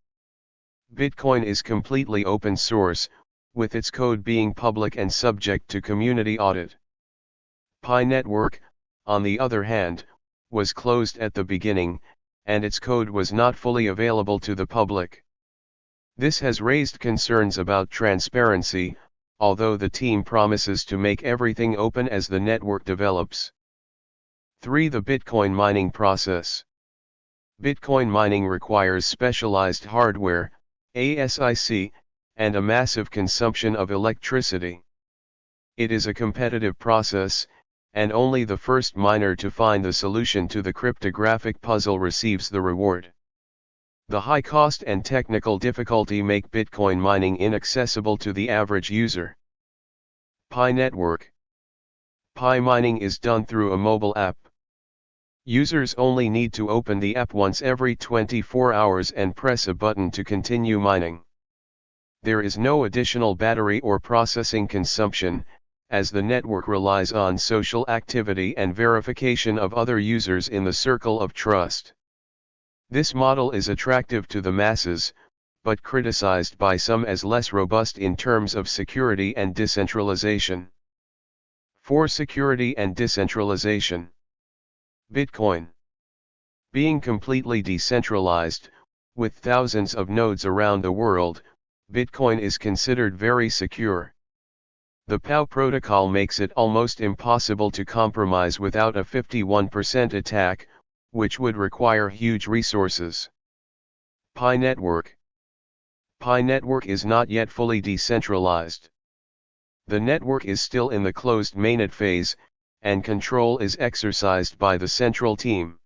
Bitcoin is completely open source, with its code being public and subject to community audit. Pi Network, on the other hand, was closed at the beginning, and its code was not fully available to the public. This has raised concerns about transparency, although the team promises to make everything open as the network develops. 3. The Bitcoin mining process. Bitcoin mining requires specialized hardware, ASIC, and a massive consumption of electricity. It is a competitive process, and only the first miner to find the solution to the cryptographic puzzle receives the reward. The high cost and technical difficulty make Bitcoin mining inaccessible to the average user. Pi Network. Pi mining is done through a mobile app. Users only need to open the app once every 24 hours and press a button to continue mining. There is no additional battery or processing consumption, as the network relies on social activity and verification of other users in the circle of trust. This model is attractive to the masses, but criticized by some as less robust in terms of security and decentralization. 4. Security and decentralization. Bitcoin. Being completely decentralized, with thousands of nodes around the world, Bitcoin is considered very secure. The POW protocol makes it almost impossible to compromise without a 51% attack, which would require huge resources. Pi Network. Pi Network is not yet fully decentralized. The network is still in the closed mainnet phase, and control is exercised by the central team.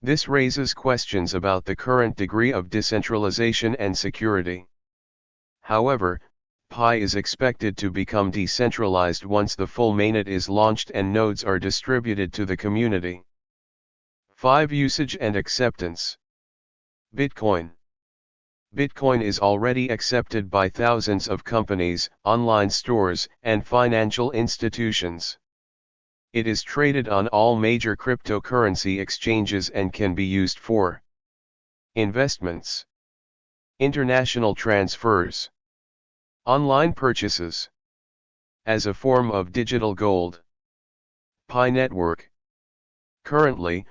This raises questions about the current degree of decentralization and security. However, Pi is expected to become decentralized once the full mainnet is launched and nodes are distributed to the community. 5. Usage and acceptance. Bitcoin. Bitcoin is already accepted by thousands of companies, online stores, and financial institutions. It is traded on all major cryptocurrency exchanges and can be used for investments, international transfers, online purchases, as a form of digital gold. Pi Network. Currently,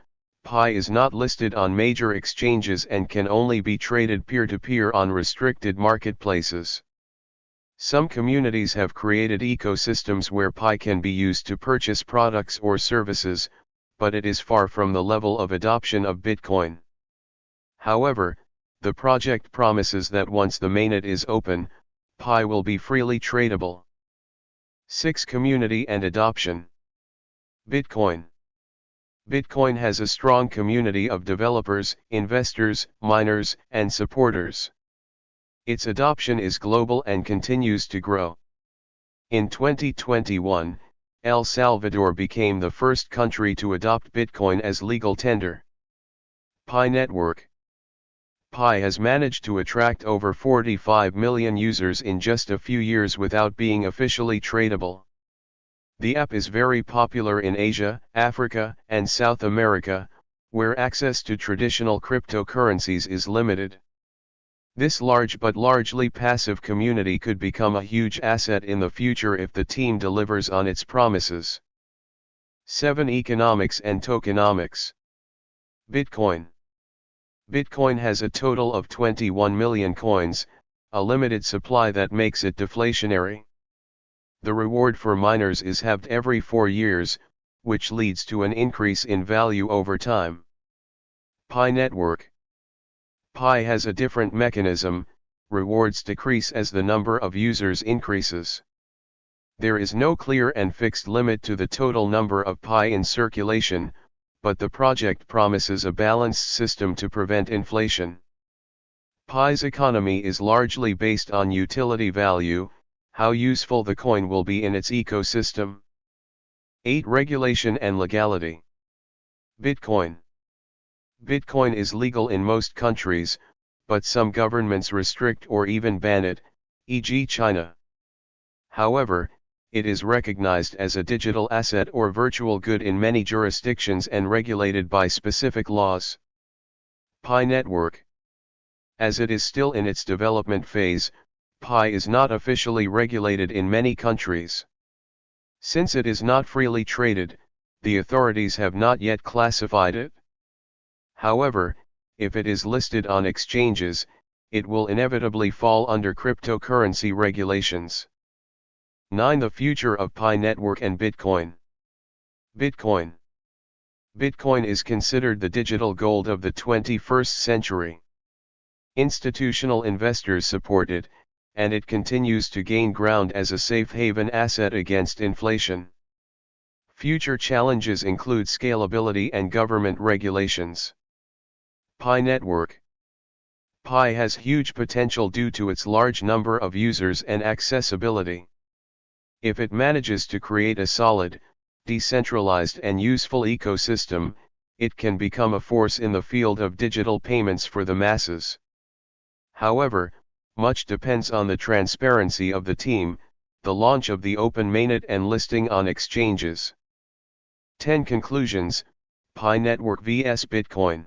Pi is not listed on major exchanges and can only be traded peer-to-peer on restricted marketplaces. Some communities have created ecosystems where Pi can be used to purchase products or services, but it is far from the level of adoption of Bitcoin. However, the project promises that once the mainnet is open, Pi will be freely tradable. 6. Community and adoption. Bitcoin. Bitcoin has a strong community of developers, investors, miners, and supporters. Its adoption is global and continues to grow. In 2021, El Salvador became the first country to adopt Bitcoin as legal tender. Pi Network. Pi has managed to attract over 45 million users in just a few years without being officially tradable. The app is very popular in Asia, Africa, and South America, where access to traditional cryptocurrencies is limited. This large but largely passive community could become a huge asset in the future if the team delivers on its promises. 7. Economics and tokenomics. Bitcoin. Bitcoin has a total of 21 million coins, a limited supply that makes it deflationary. The reward for miners is halved every 4 years, which leads to an increase in value over time. Pi Network. Pi has a different mechanism, rewards decrease as the number of users increases. There is no clear and fixed limit to the total number of Pi in circulation, but the project promises a balanced system to prevent inflation. Pi's economy is largely based on utility value, how useful the coin will be in its ecosystem. 8. Regulation and legality. Bitcoin. Bitcoin is legal in most countries, but some governments restrict or even ban it, e.g. China. However, it is recognized as a digital asset or virtual good in many jurisdictions and regulated by specific laws. Pi Network. As it is still in its development phase, Pi is not officially regulated in many countries. Since it is not freely traded, the authorities have not yet classified it. However, if it is listed on exchanges, it will inevitably fall under cryptocurrency regulations. 9. The future of Pi Network and Bitcoin. Bitcoin. Bitcoin is considered the digital gold of the 21st century. Institutional investors support it, and it continues to gain ground as a safe haven asset against inflation. Future challenges include scalability and government regulations. Pi Network. Pi has huge potential due to its large number of users and accessibility. If it manages to create a solid, decentralized and useful ecosystem, it can become a force in the field of digital payments for the masses. However, much depends on the transparency of the team, the launch of the open mainnet and listing on exchanges. 10 Conclusions, Pi Network vs Bitcoin.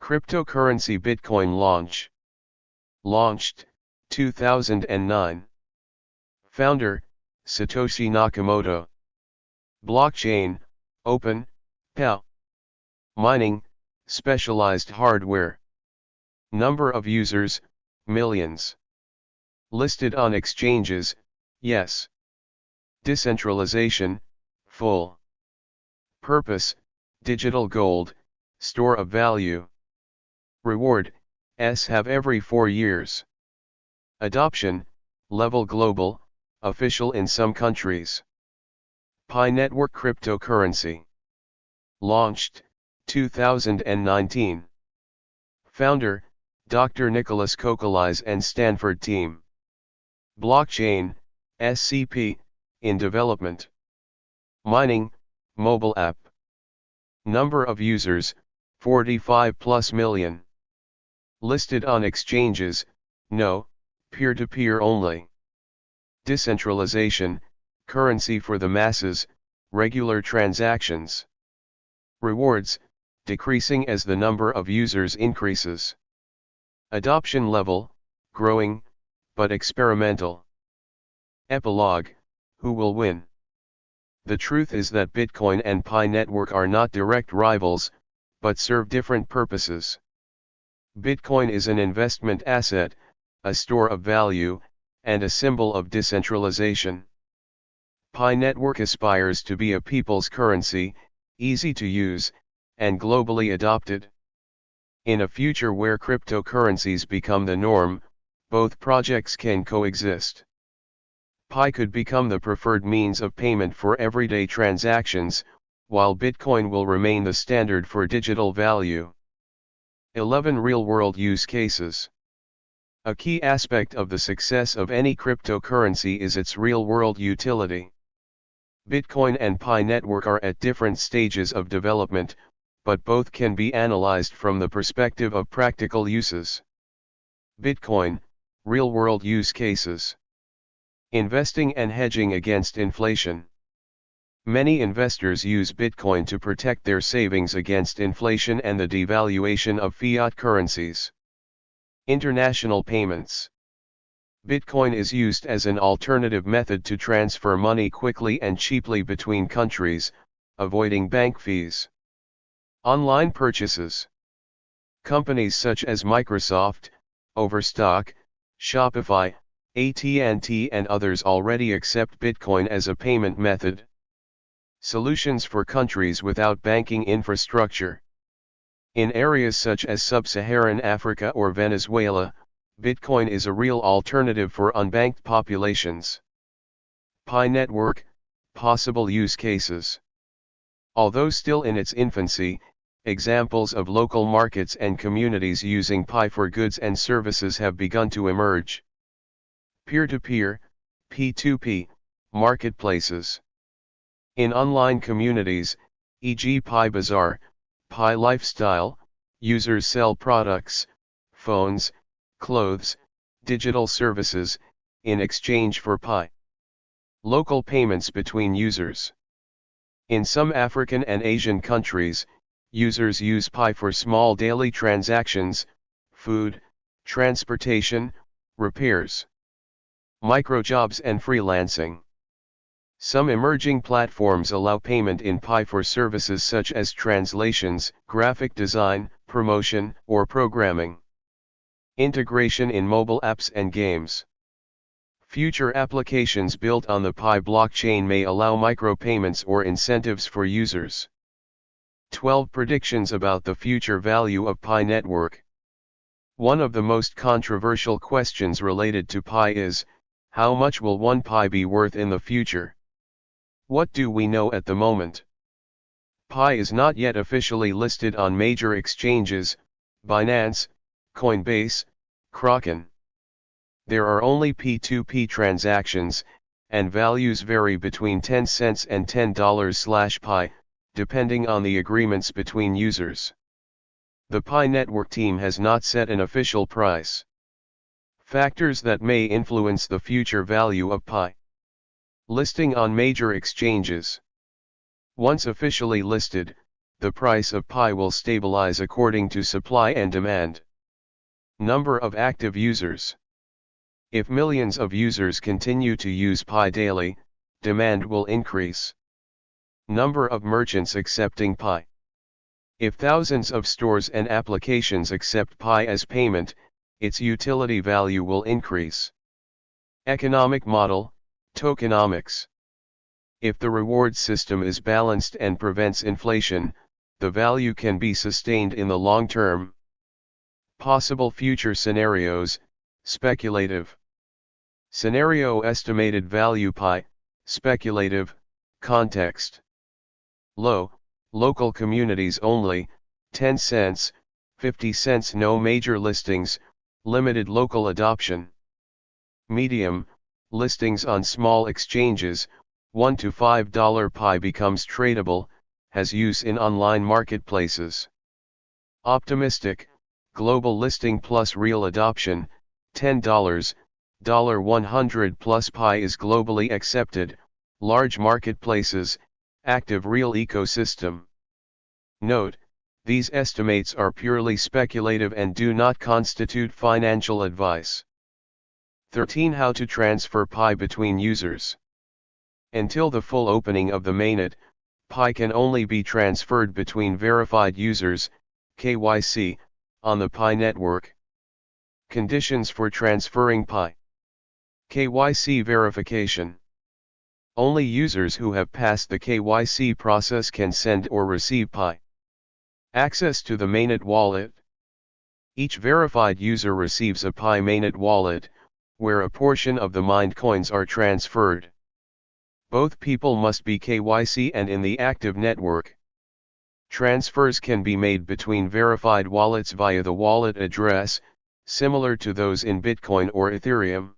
Cryptocurrency Bitcoin launch. Launched, 2009. Founder, Satoshi Nakamoto. Blockchain, open, POW. Mining, specialized hardware. Number of users, millions. Listed on exchanges, yes. Decentralization, full. Purpose, digital gold, store of value. Reward, have every 4 years. Adoption, level global, official in some countries. Pi Network cryptocurrency. Launched, 2019. Founder, Dr. Nicholas Kokolais and Stanford team. Blockchain, SCP, in development. Mining, mobile app. Number of users, 45+ million. Listed on exchanges, no, peer-to-peer only. Decentralization, currency for the masses, regular transactions. Rewards, decreasing as the number of users increases. Adoption level, growing, but experimental. Epilogue, who will win? The truth is that Bitcoin and Pi Network are not direct rivals, but serve different purposes. Bitcoin is an investment asset, a store of value, and a symbol of decentralization. Pi Network aspires to be a people's currency, easy to use, and globally adopted. In a future where cryptocurrencies become the norm, both projects can coexist. Pi could become the preferred means of payment for everyday transactions, while Bitcoin will remain the standard for digital value. 11 Real-world use cases. A key aspect of the success of any cryptocurrency is its real-world utility. Bitcoin and Pi Network are at different stages of development, but both can be analyzed from the perspective of practical uses. Bitcoin, real-world use cases. Investing and hedging against inflation. Many investors use Bitcoin to protect their savings against inflation and the devaluation of fiat currencies. International payments. Bitcoin is used as an alternative method to transfer money quickly and cheaply between countries, avoiding bank fees. Online purchases. Companies such as Microsoft, Overstock, Shopify, AT&T and others already accept Bitcoin as a payment method. Solutions for countries without banking infrastructure. In areas such as sub-Saharan Africa or Venezuela, Bitcoin is a real alternative for unbanked populations. Pi network, possible use cases. Although still in its infancy, examples of local markets and communities using Pi for goods and services have begun to emerge. Peer-to-peer, P2P, marketplaces. In online communities, e.g. Pi Bazaar, Pi Lifestyle, users sell products, phones, clothes, digital services, in exchange for Pi. Local payments between users. In some African and Asian countries, users use Pi for small daily transactions, food, transportation, repairs, microjobs and freelancing. Some emerging platforms allow payment in Pi for services such as translations, graphic design, promotion, or programming. Integration in mobile apps and games. Future applications built on the Pi blockchain may allow micropayments or incentives for users. 12 predictions about the future value of Pi network. One of the most controversial questions related to Pi is, how much will one Pi be worth in the future? What do we know at the moment? Pi is not yet officially listed on major exchanges, Binance, Coinbase, Kraken. There are only P2P transactions, and values vary between 10 cents and $10/Pi, depending on the agreements between users. The Pi network team has not set an official price. Factors that may influence the future value of Pi. Listing on major exchanges. Once officially listed, the price of Pi will stabilize according to supply and demand. Number of active users. If millions of users continue to use Pi daily, demand will increase. Number of merchants accepting Pi. If thousands of stores and applications accept Pi as payment, its utility value will increase. Economic model, tokenomics. If the reward system is balanced and prevents inflation, the value can be sustained in the long term. Possible future scenarios, speculative. Scenario estimated value Pi, speculative, context. Low, local communities only, 10 cents, 50 cents no major listings, limited local adoption. Medium, listings on small exchanges, $1 to $5 Pi becomes tradable, has use in online marketplaces. Optimistic, global listing plus real adoption, $10, $100 plus Pi is globally accepted, large marketplaces, active real ecosystem. Note, these estimates are purely speculative and do not constitute financial advice. 13. How to transfer Pi between users. Until the full opening of the mainnet, Pi can only be transferred between verified users, KYC, on the Pi network. Conditions for transferring Pi. KYC verification. Only users who have passed the KYC process can send or receive Pi. Access to the mainnet wallet. Each verified user receives a Pi mainnet wallet, where a portion of the mined coins are transferred. Both people must be KYC and in the active network. Transfers can be made between verified wallets via the wallet address, similar to those in Bitcoin or Ethereum.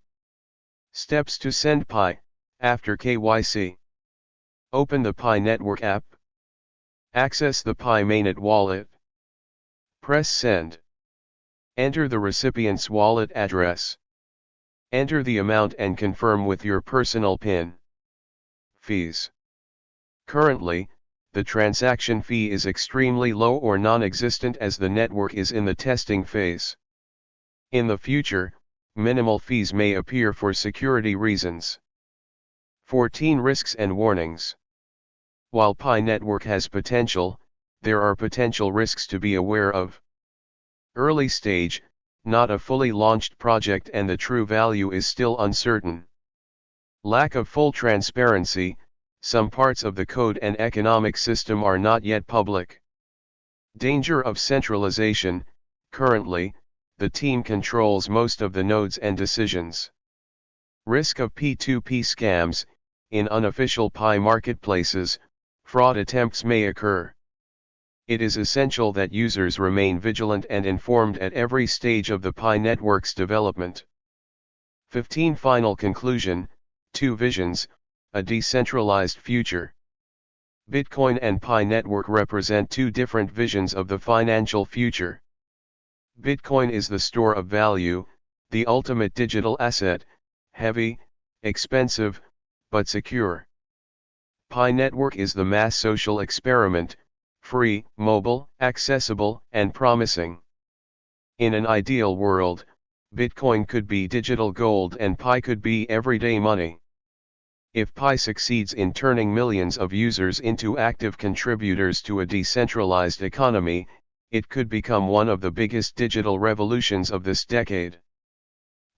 Steps to send Pi, after KYC. Open the Pi network app. Access the Pi mainnet wallet. Press send. Enter the recipient's wallet address. Enter the amount and confirm with your personal PIN. Fees. Currently, the transaction fee is extremely low or non-existent as the network is in the testing phase. In the future, minimal fees may appear for security reasons. 14. Risks and warnings. While Pi network has potential, there are potential risks to be aware of. Early stage, not a fully launched project and the true value is still uncertain. Lack of full transparency, some parts of the code and economic system are not yet public. Danger of centralization. Currently, the team controls most of the nodes and decisions. Risk of P2P scams. In unofficial Pi marketplaces, fraud attempts may occur. It is essential that users remain vigilant and informed at every stage of the Pi network's development. 15 Final conclusion. 2 visions, a decentralized future. Bitcoin and Pi network represent 2 different visions of the financial future. Bitcoin is the store of value, the ultimate digital asset, heavy, expensive, but secure. Pi network is the mass social experiment, free, mobile, accessible, and promising. In an ideal world, Bitcoin could be digital gold and Pi could be everyday money. If Pi succeeds in turning millions of users into active contributors to a decentralized economy, it could become one of the biggest digital revolutions of this decade.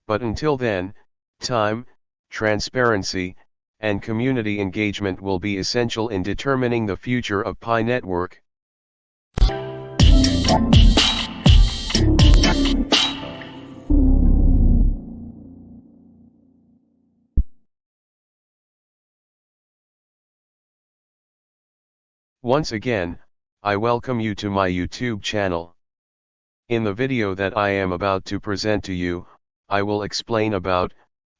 But until then, time, transparency, and community engagement will be essential in determining the future of Pi network. Once again, I welcome you to my YouTube channel. In the video that I am about to present to you, I will explain about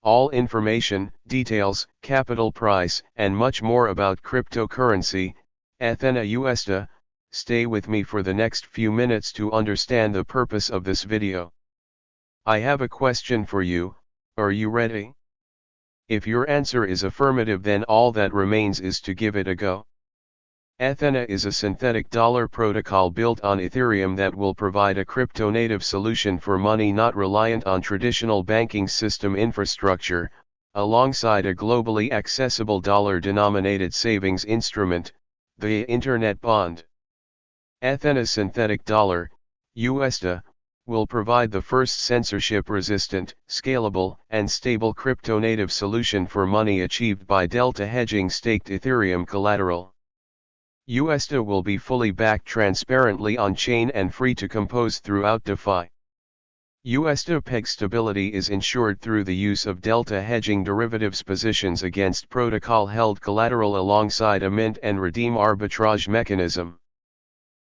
all information, details, capital price, and much more about cryptocurrency, Ethena USDe. Stay with me for the next few minutes to understand the purpose of this video. I have a question for you. Are you ready? If your answer is affirmative, then all that remains is to give it a go. Ethena is a synthetic dollar protocol built on Ethereum that will provide a crypto-native solution for money not reliant on traditional banking system infrastructure, alongside a globally accessible dollar-denominated savings instrument, the Internet Bond. Ethena's synthetic dollar, USDe, will provide the first censorship-resistant, scalable, and stable crypto-native solution for money achieved by delta hedging staked Ethereum collateral. USDe will be fully backed transparently on-chain and free to compose throughout DeFi. USDe peg stability is ensured through the use of delta hedging derivatives positions against protocol-held collateral alongside a mint and redeem arbitrage mechanism.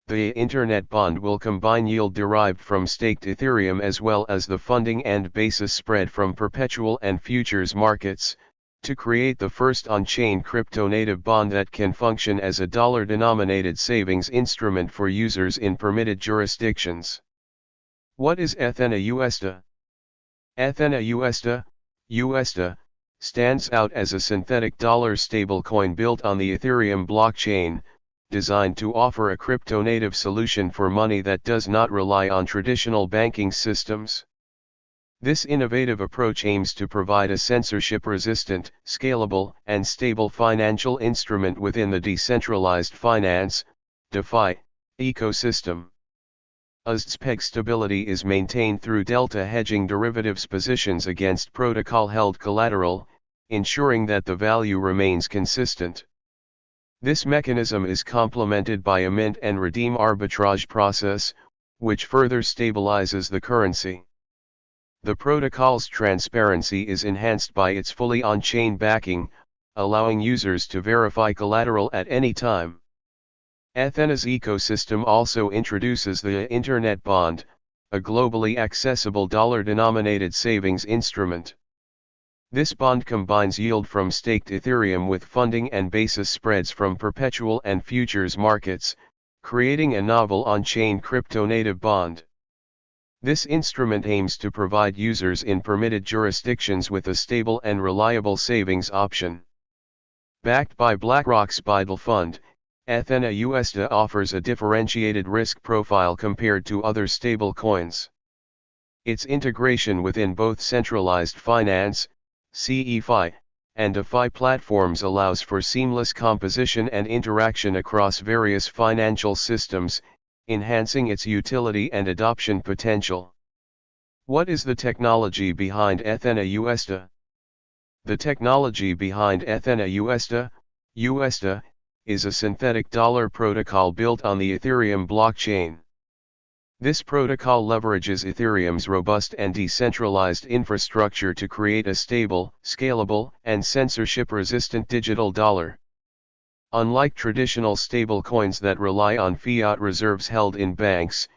The Internet Bond will combine yield derived from staked Ethereum as well as the funding and basis spread from perpetual and futures markets, to create the first on-chain crypto-native bond that can function as a dollar-denominated savings instrument for users in permitted jurisdictions. What is Ethena USDe? Ethena USDe, stands out as a synthetic dollar stablecoin built on the Ethereum blockchain, designed to offer a crypto-native solution for money that does not rely on traditional banking systems. This innovative approach aims to provide a censorship-resistant, scalable, and stable financial instrument within the decentralized finance, DeFi, ecosystem. USD's peg stability is maintained through delta hedging derivatives positions against protocol-held collateral, ensuring that the value remains consistent. This mechanism is complemented by a mint and redeem arbitrage process, which further stabilizes the currency. The protocol's transparency is enhanced by its fully on-chain backing, allowing users to verify collateral at any time. Ethena's ecosystem also introduces the Internet Bond, a globally accessible dollar-denominated savings instrument. This bond combines yield from staked Ethereum with funding and basis spreads from perpetual and futures markets, creating a novel on-chain crypto-native bond. This instrument aims to provide users in permitted jurisdictions with a stable and reliable savings option. Backed by BlackRock's Bidle Fund, Ethena USDe offers a differentiated risk profile compared to other stablecoins. Its integration within both centralized finance, CeFi, and DeFi platforms allows for seamless composition and interaction across various financial systems, enhancing its utility and adoption potential. What is the technology behind Ethena USDe? The technology behind Ethena USDe is a synthetic dollar protocol built on the Ethereum blockchain. This protocol leverages Ethereum's robust and decentralized infrastructure to create a stable, scalable, and censorship-resistant digital dollar. Unlike traditional stablecoins that rely on fiat reserves held in banks,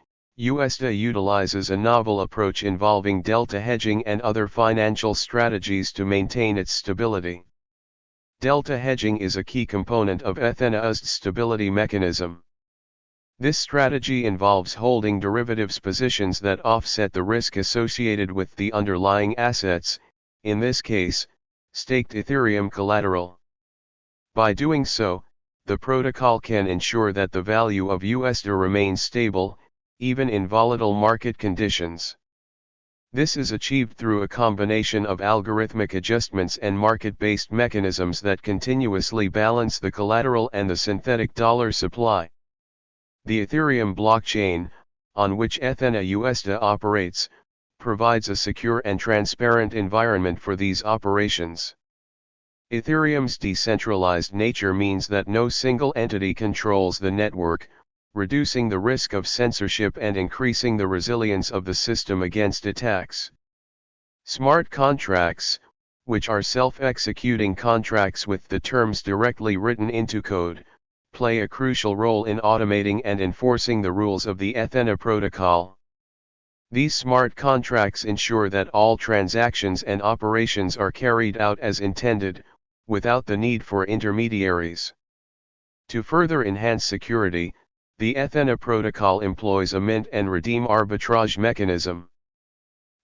USDe utilizes a novel approach involving delta hedging and other financial strategies to maintain its stability. Delta hedging is a key component of Ethena USDe's stability mechanism. This strategy involves holding derivatives positions that offset the risk associated with the underlying assets, in this case, staked Ethereum collateral. By doing so, the protocol can ensure that the value of USDe remains stable, even in volatile market conditions. This is achieved through a combination of algorithmic adjustments and market-based mechanisms that continuously balance the collateral and the synthetic dollar supply. The Ethereum blockchain, on which Ethena USDe operates, provides a secure and transparent environment for these operations. Ethereum's decentralized nature means that no single entity controls the network, reducing the risk of censorship and increasing the resilience of the system against attacks. Smart contracts, which are self-executing contracts with the terms directly written into code, play a crucial role in automating and enforcing the rules of the Ethena protocol. These smart contracts ensure that all transactions and operations are carried out as intended, without the need for intermediaries. To further enhance security, the Ethena protocol employs a mint and redeem arbitrage mechanism.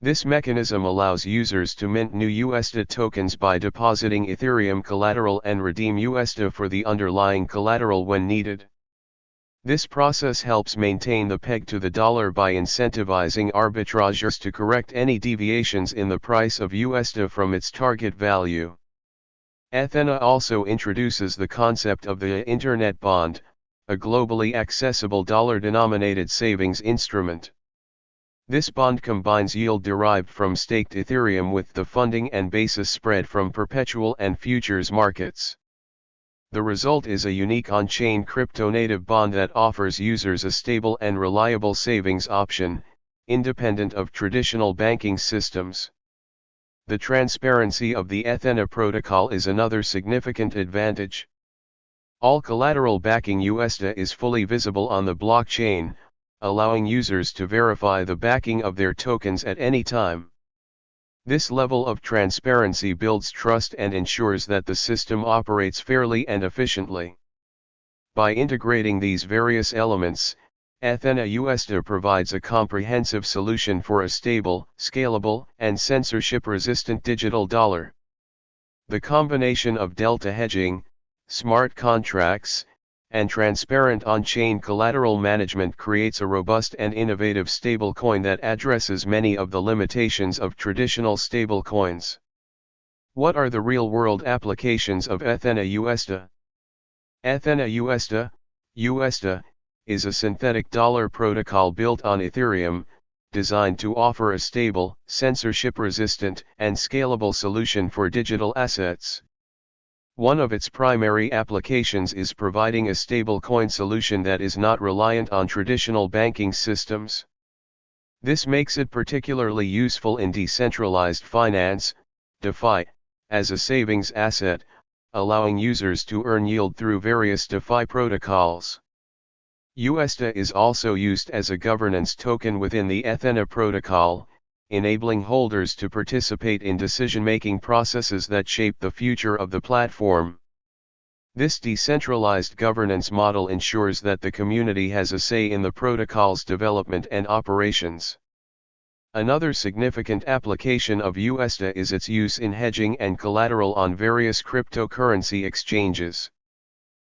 This mechanism allows users to mint new USDe tokens by depositing Ethereum collateral and redeem USDe for the underlying collateral when needed. This process helps maintain the peg to the dollar by incentivizing arbitrageurs to correct any deviations in the price of USDe from its target value. Ethena also introduces the concept of the Internet Bond, a globally accessible dollar-denominated savings instrument. This bond combines yield derived from staked Ethereum with the funding and basis spread from perpetual and futures markets. The result is a unique on-chain crypto-native bond that offers users a stable and reliable savings option, independent of traditional banking systems. The transparency of the Ethena protocol is another significant advantage. All collateral backing USDe is fully visible on the blockchain, allowing users to verify the backing of their tokens at any time. This level of transparency builds trust and ensures that the system operates fairly and efficiently. By integrating these various elements, Ethena USDe provides a comprehensive solution for a stable, scalable, and censorship-resistant digital dollar. The combination of delta hedging, smart contracts, and transparent on-chain collateral management creates a robust and innovative stablecoin that addresses many of the limitations of traditional stablecoins. What are the real-world applications of Ethena USDe? Ethena USDe is a synthetic dollar protocol built on Ethereum, designed to offer a stable, censorship-resistant, and scalable solution for digital assets. One of its primary applications is providing a stablecoin solution that is not reliant on traditional banking systems. This makes it particularly useful in decentralized finance, DeFi, as a savings asset, allowing users to earn yield through various DeFi protocols. USDe is also used as a governance token within the Ethena protocol, enabling holders to participate in decision-making processes that shape the future of the platform. This decentralized governance model ensures that the community has a say in the protocol's development and operations. Another significant application of USDe is its use in hedging and collateral on various cryptocurrency exchanges.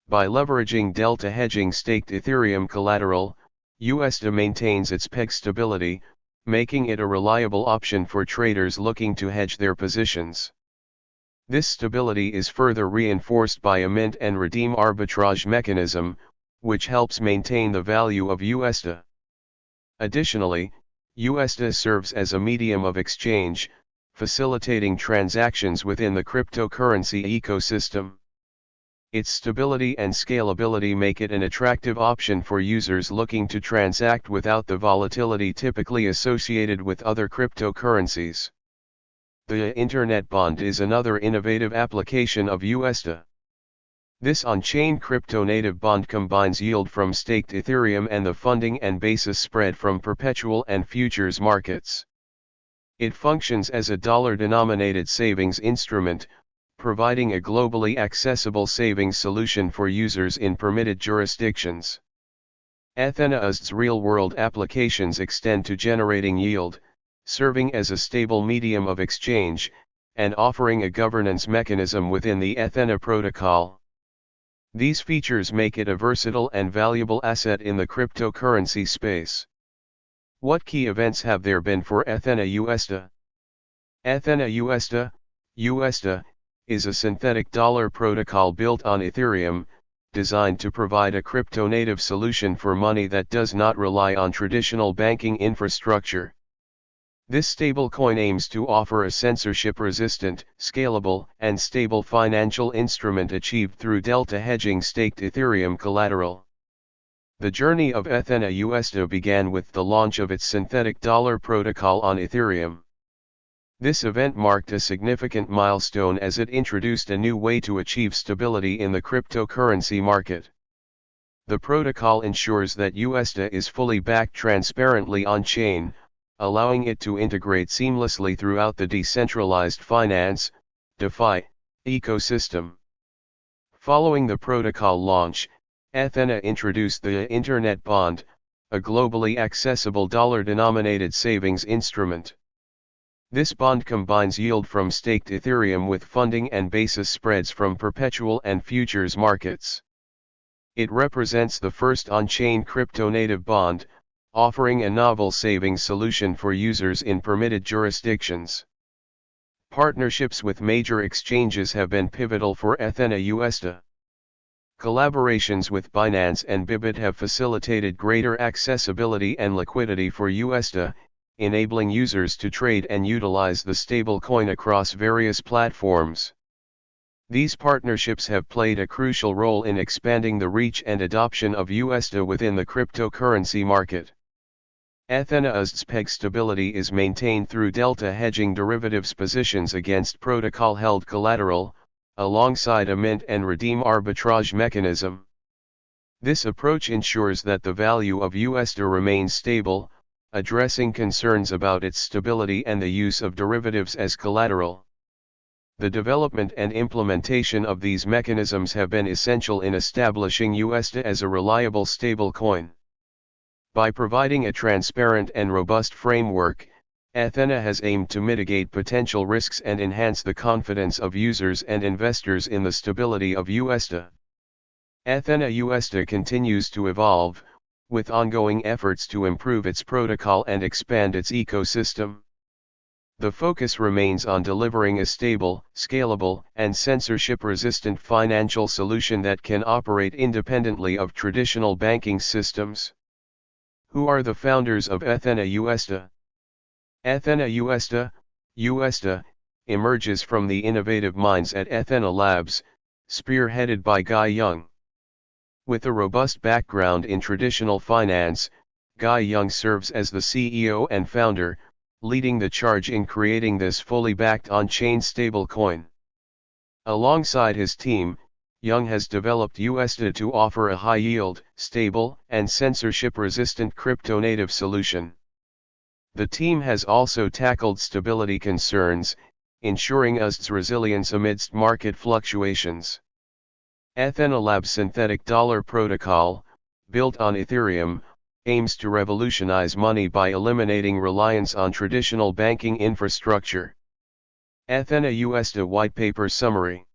By leveraging delta hedging staked Ethereum collateral, USDe maintains its peg stability, making it a reliable option for traders looking to hedge their positions. This stability is further reinforced by a mint and redeem arbitrage mechanism, which helps maintain the value of USDe. Additionally, USDe serves as a medium of exchange, facilitating transactions within the cryptocurrency ecosystem. Its stability and scalability make it an attractive option for users looking to transact without the volatility typically associated with other cryptocurrencies. The Internet Bond is another innovative application of USDe. This on-chain crypto-native bond combines yield from staked Ethereum and the funding and basis spread from perpetual and futures markets. It functions as a dollar-denominated savings instrument, providing a globally accessible savings solution for users in permitted jurisdictions. Ethena USDe's real-world applications extend to generating yield, serving as a stable medium of exchange, and offering a governance mechanism within the Ethena protocol. These features make it a versatile and valuable asset in the cryptocurrency space. What key events have there been for Ethena USDe? Ethena USDe is a synthetic dollar protocol built on Ethereum, designed to provide a crypto-native solution for money that does not rely on traditional banking infrastructure. This stablecoin aims to offer a censorship-resistant, scalable, and stable financial instrument achieved through delta hedging staked Ethereum collateral. The journey of Ethena USDe began with the launch of its synthetic dollar protocol on Ethereum. This event marked a significant milestone as it introduced a new way to achieve stability in the cryptocurrency market. The protocol ensures that USDe is fully backed transparently on-chain, allowing it to integrate seamlessly throughout the decentralized finance (DeFi) ecosystem. Following the protocol launch, Ethena introduced the Internet Bond, a globally accessible dollar-denominated savings instrument. This bond combines yield from staked Ethereum with funding and basis spreads from perpetual and futures markets. It represents the first on-chain crypto-native bond, offering a novel savings solution for users in permitted jurisdictions. Partnerships with major exchanges have been pivotal for Ethena USDe. Collaborations with Binance and Bybit have facilitated greater accessibility and liquidity for USDe, enabling users to trade and utilize the stablecoin across various platforms. These partnerships have played a crucial role in expanding the reach and adoption of USDe within the cryptocurrency market. Ethena USDe's peg stability is maintained through delta hedging derivatives positions against protocol-held collateral, alongside a mint and redeem arbitrage mechanism. This approach ensures that the value of USDe remains stable, addressing concerns about its stability and the use of derivatives as collateral. The development and implementation of these mechanisms have been essential in establishing USDe as a reliable stablecoin. By providing a transparent and robust framework, Ethena has aimed to mitigate potential risks and enhance the confidence of users and investors in the stability of USDe. Ethena USDe continues to evolve, with ongoing efforts to improve its protocol and expand its ecosystem. The focus remains on delivering a stable, scalable, and censorship-resistant financial solution that can operate independently of traditional banking systems. Who are the founders of Ethena USDe? Ethena USDe emerges from the innovative minds at Ethena Labs, spearheaded by Guy Young. With a robust background in traditional finance, Guy Young serves as the CEO and founder, leading the charge in creating this fully backed on-chain stablecoin. Alongside his team, Young has developed USDe to offer a high-yield, stable, and censorship-resistant crypto-native solution. The team has also tackled stability concerns, ensuring USDe's resilience amidst market fluctuations. Ethena Labs' synthetic dollar protocol, built on Ethereum, aims to revolutionize money by eliminating reliance on traditional banking infrastructure. Ethena USDe White Paper Summary.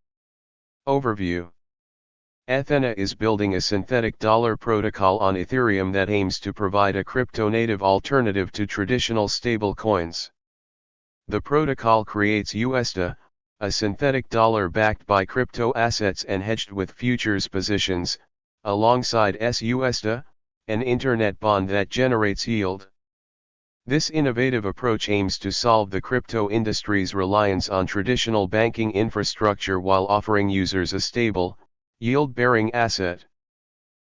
Overview. Ethena is building a synthetic dollar protocol on Ethereum that aims to provide a crypto-native alternative to traditional stablecoins. The protocol creates USDe, a synthetic dollar backed by crypto assets and hedged with futures positions, alongside USDe, an internet bond that generates yield. This innovative approach aims to solve the crypto industry's reliance on traditional banking infrastructure while offering users a stable, Yield-bearing asset.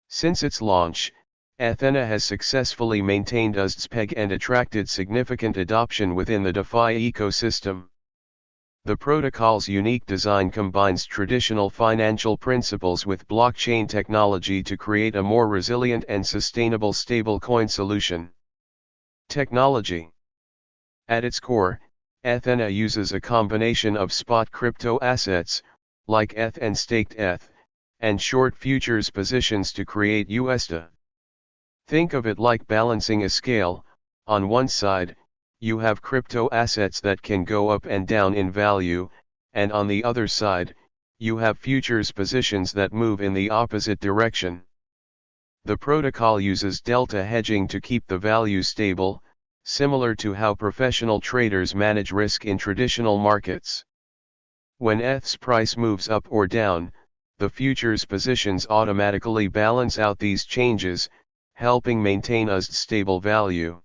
Since its launch, Ethena has successfully maintained its peg and attracted significant adoption within the DeFi ecosystem. The protocol's unique design combines traditional financial principles with blockchain technology to create a more resilient and sustainable stablecoin solution. Technology. At its core, Ethena uses a combination of spot crypto assets, like ETH and staked ETH, and short futures positions to create USDe. Think of it like balancing a scale. On one side, you have crypto assets that can go up and down in value, and on the other side, you have futures positions that move in the opposite direction. The protocol uses delta hedging to keep the value stable, similar to how professional traders manage risk in traditional markets. When ETH's price moves up or down, the futures positions automatically balance out these changes, helping maintain a stable value.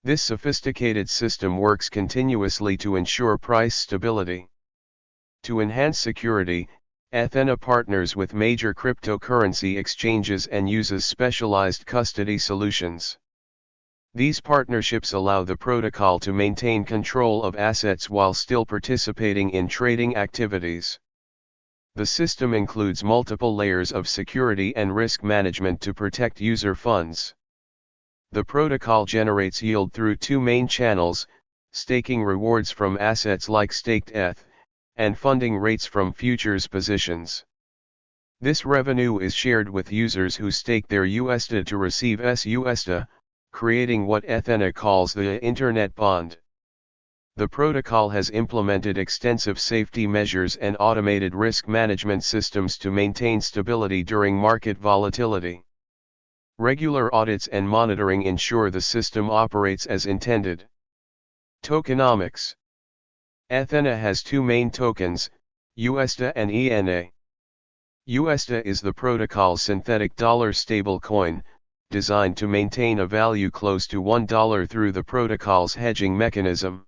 This sophisticated system works continuously to ensure price stability. To enhance security, Ethena partners with major cryptocurrency exchanges and uses specialized custody solutions. These partnerships allow the protocol to maintain control of assets while still participating in trading activities. The system includes multiple layers of security and risk management to protect user funds. The protocol generates yield through two main channels: staking rewards from assets like staked ETH, and funding rates from futures positions. This revenue is shared with users who stake their USDe to receive USDe, creating what Ethena calls the Internet Bond. The protocol has implemented extensive safety measures and automated risk management systems to maintain stability during market volatility. Regular audits and monitoring ensure the system operates as intended. Tokenomics. Ethena has two main tokens, USDe and ENA. USDe is the protocol's synthetic dollar stablecoin, designed to maintain a value close to $1 through the protocol's hedging mechanism.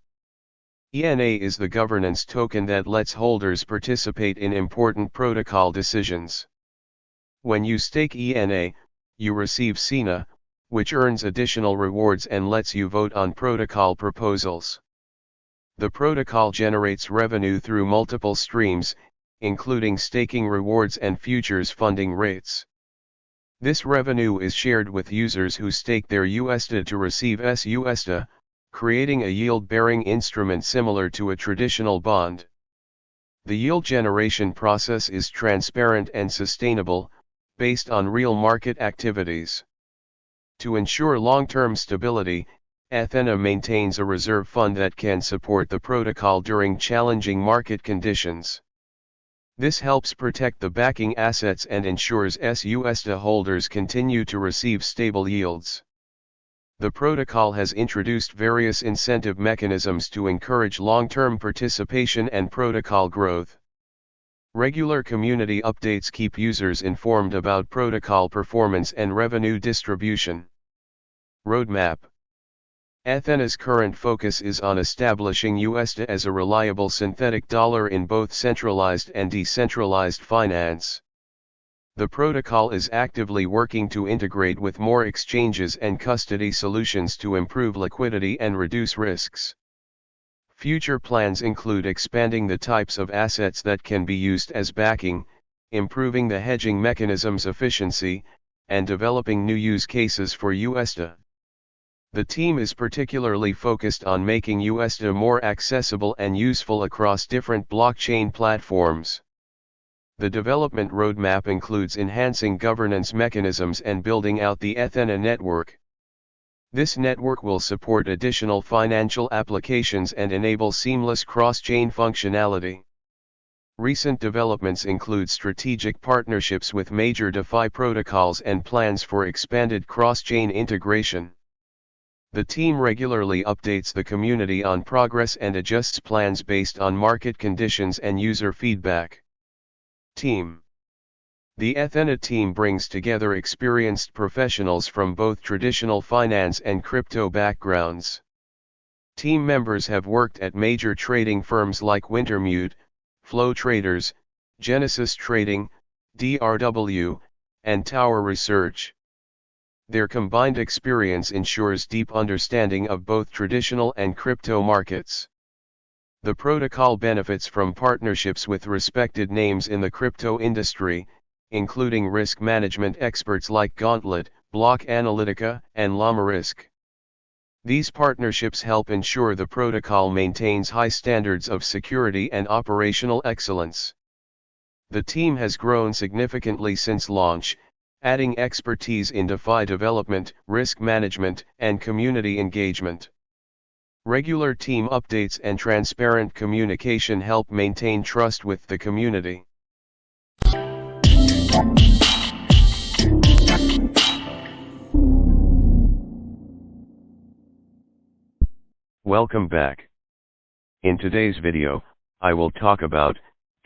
ENA is the governance token that lets holders participate in important protocol decisions. When you stake ENA, you receive SENA, which earns additional rewards and lets you vote on protocol proposals. The protocol generates revenue through multiple streams, including staking rewards and futures funding rates. This revenue is shared with users who stake their USDe to receive USDe, creating a yield-bearing instrument similar to a traditional bond. The yield generation process is transparent and sustainable, based on real market activities. To ensure long-term stability, Ethena maintains a reserve fund that can support the protocol during challenging market conditions. This helps protect the backing assets and ensures USDe holders continue to receive stable yields. The protocol has introduced various incentive mechanisms to encourage long-term participation and protocol growth. Regular community updates keep users informed about protocol performance and revenue distribution. Roadmap. Ethena's current focus is on establishing USDe as a reliable synthetic dollar in both centralized and decentralized finance. The protocol is actively working to integrate with more exchanges and custody solutions to improve liquidity and reduce risks. Future plans include expanding the types of assets that can be used as backing, improving the hedging mechanism's efficiency, and developing new use cases for USDe. The team is particularly focused on making USDe more accessible and useful across different blockchain platforms. The development roadmap includes enhancing governance mechanisms and building out the Ethena network. This network will support additional financial applications and enable seamless cross-chain functionality. Recent developments include strategic partnerships with major DeFi protocols and plans for expanded cross-chain integration. The team regularly updates the community on progress and adjusts plans based on market conditions and user feedback. Team. The Ethena team brings together experienced professionals from both traditional finance and crypto backgrounds. Team members have worked at major trading firms like Wintermute, Flow Traders, Genesis Trading, DRW, and Tower Research. Their combined experience ensures deep understanding of both traditional and crypto markets. The protocol benefits from partnerships with respected names in the crypto industry, including risk management experts like Gauntlet, Block Analytica, and LlamaRisk. These partnerships help ensure the protocol maintains high standards of security and operational excellence. The team has grown significantly since launch, adding expertise in DeFi development, risk management, and community engagement. Regular team updates and transparent communication help maintain trust with the community. Welcome back. In today's video, I will talk about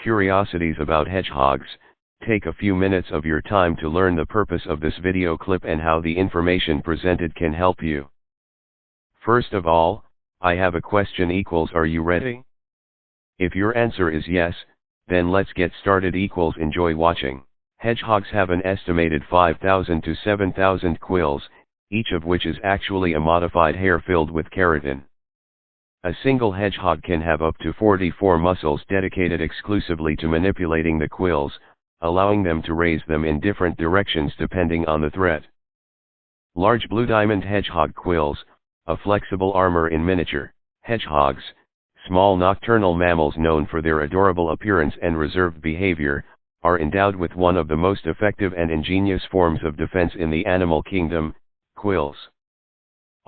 curiosities about hedgehogs. Take a few minutes of your time to learn the purpose of this video clip and how the information presented can help you. First of all, I have a question equals are you ready? If your answer is yes, then let's get started equals enjoy watching. Hedgehogs have an estimated 5,000 to 7,000 quills, each of which is actually a modified hair filled with keratin. A single hedgehog can have up to 44 muscles dedicated exclusively to manipulating the quills, allowing them to raise them in different directions depending on the threat. Large blue diamond hedgehog quills, a flexible armor in miniature. Hedgehogs, small nocturnal mammals known for their adorable appearance and reserved behavior, are endowed with one of the most effective and ingenious forms of defense in the animal kingdom, quills.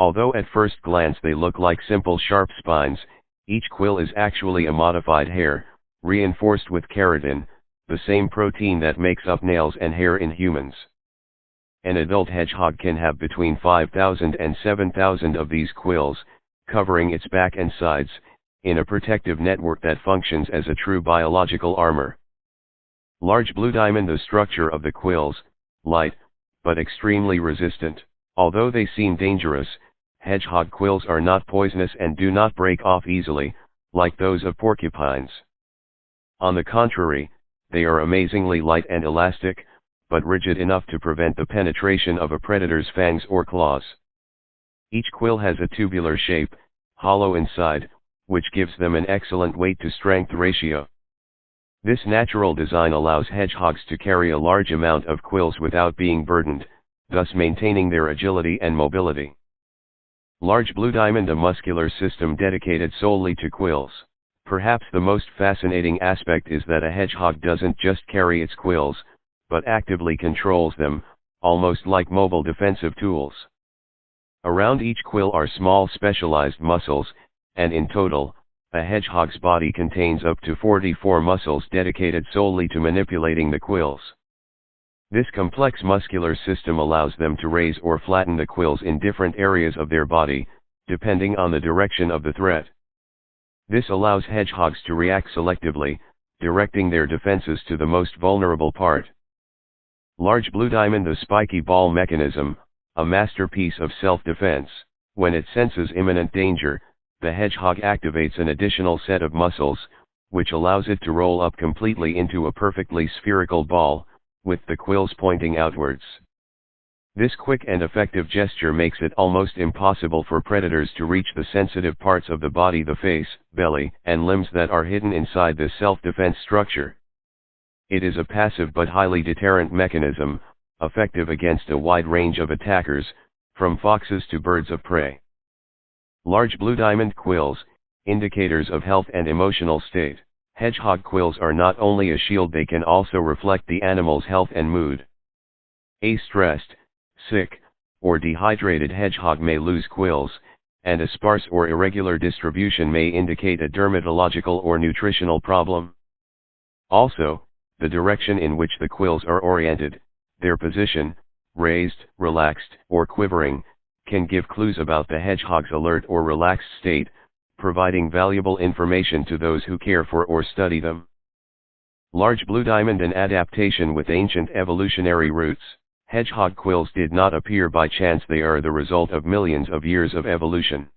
Although at first glance they look like simple sharp spines, each quill is actually a modified hair, reinforced with keratin, the same protein that makes up nails and hair in humans. An adult hedgehog can have between 5,000 and 7,000 of these quills, covering its back and sides, in a protective network that functions as a true biological armor. Large blue diamond. The structure of the quills, light, but extremely resistant. Although they seem dangerous, hedgehog quills are not poisonous and do not break off easily, like those of porcupines. On the contrary, they are amazingly light and elastic, but rigid enough to prevent the penetration of a predator's fangs or claws. Each quill has a tubular shape, hollow inside, which gives them an excellent weight-to-strength ratio. This natural design allows hedgehogs to carry a large amount of quills without being burdened, thus maintaining their agility and mobility. Large blue diamond. A muscular system dedicated solely to quills. Perhaps the most fascinating aspect is that a hedgehog doesn't just carry its quills, but actively controls them, almost like mobile defensive tools. Around each quill are small specialized muscles, and in total, a hedgehog's body contains up to 44 muscles dedicated solely to manipulating the quills. This complex muscular system allows them to raise or flatten the quills in different areas of their body, depending on the direction of the threat. This allows hedgehogs to react selectively, directing their defenses to the most vulnerable part. Large blue diamond. The spiky ball mechanism, a masterpiece of self-defense. When it senses imminent danger, the hedgehog activates an additional set of muscles, which allows it to roll up completely into a perfectly spherical ball, with the quills pointing outwards. This quick and effective gesture makes it almost impossible for predators to reach the sensitive parts of the body, the face, belly, and limbs that are hidden inside this self-defense structure. It is a passive but highly deterrent mechanism, effective against a wide range of attackers, from foxes to birds of prey. Large blue diamond quills, indicators of health and emotional state. Hedgehog quills are not only a shield, they can also reflect the animal's health and mood. A stressed, sick, or dehydrated hedgehog may lose quills, and a sparse or irregular distribution may indicate a dermatological or nutritional problem. Also, the direction in which the quills are oriented, their position, raised, relaxed, or quivering, can give clues about the hedgehog's alert or relaxed state, providing valuable information to those who care for or study them. Large blue diamond. An adaptation with ancient evolutionary roots. Hedgehog quills did not appear by chance, they are the result of millions of years of evolution.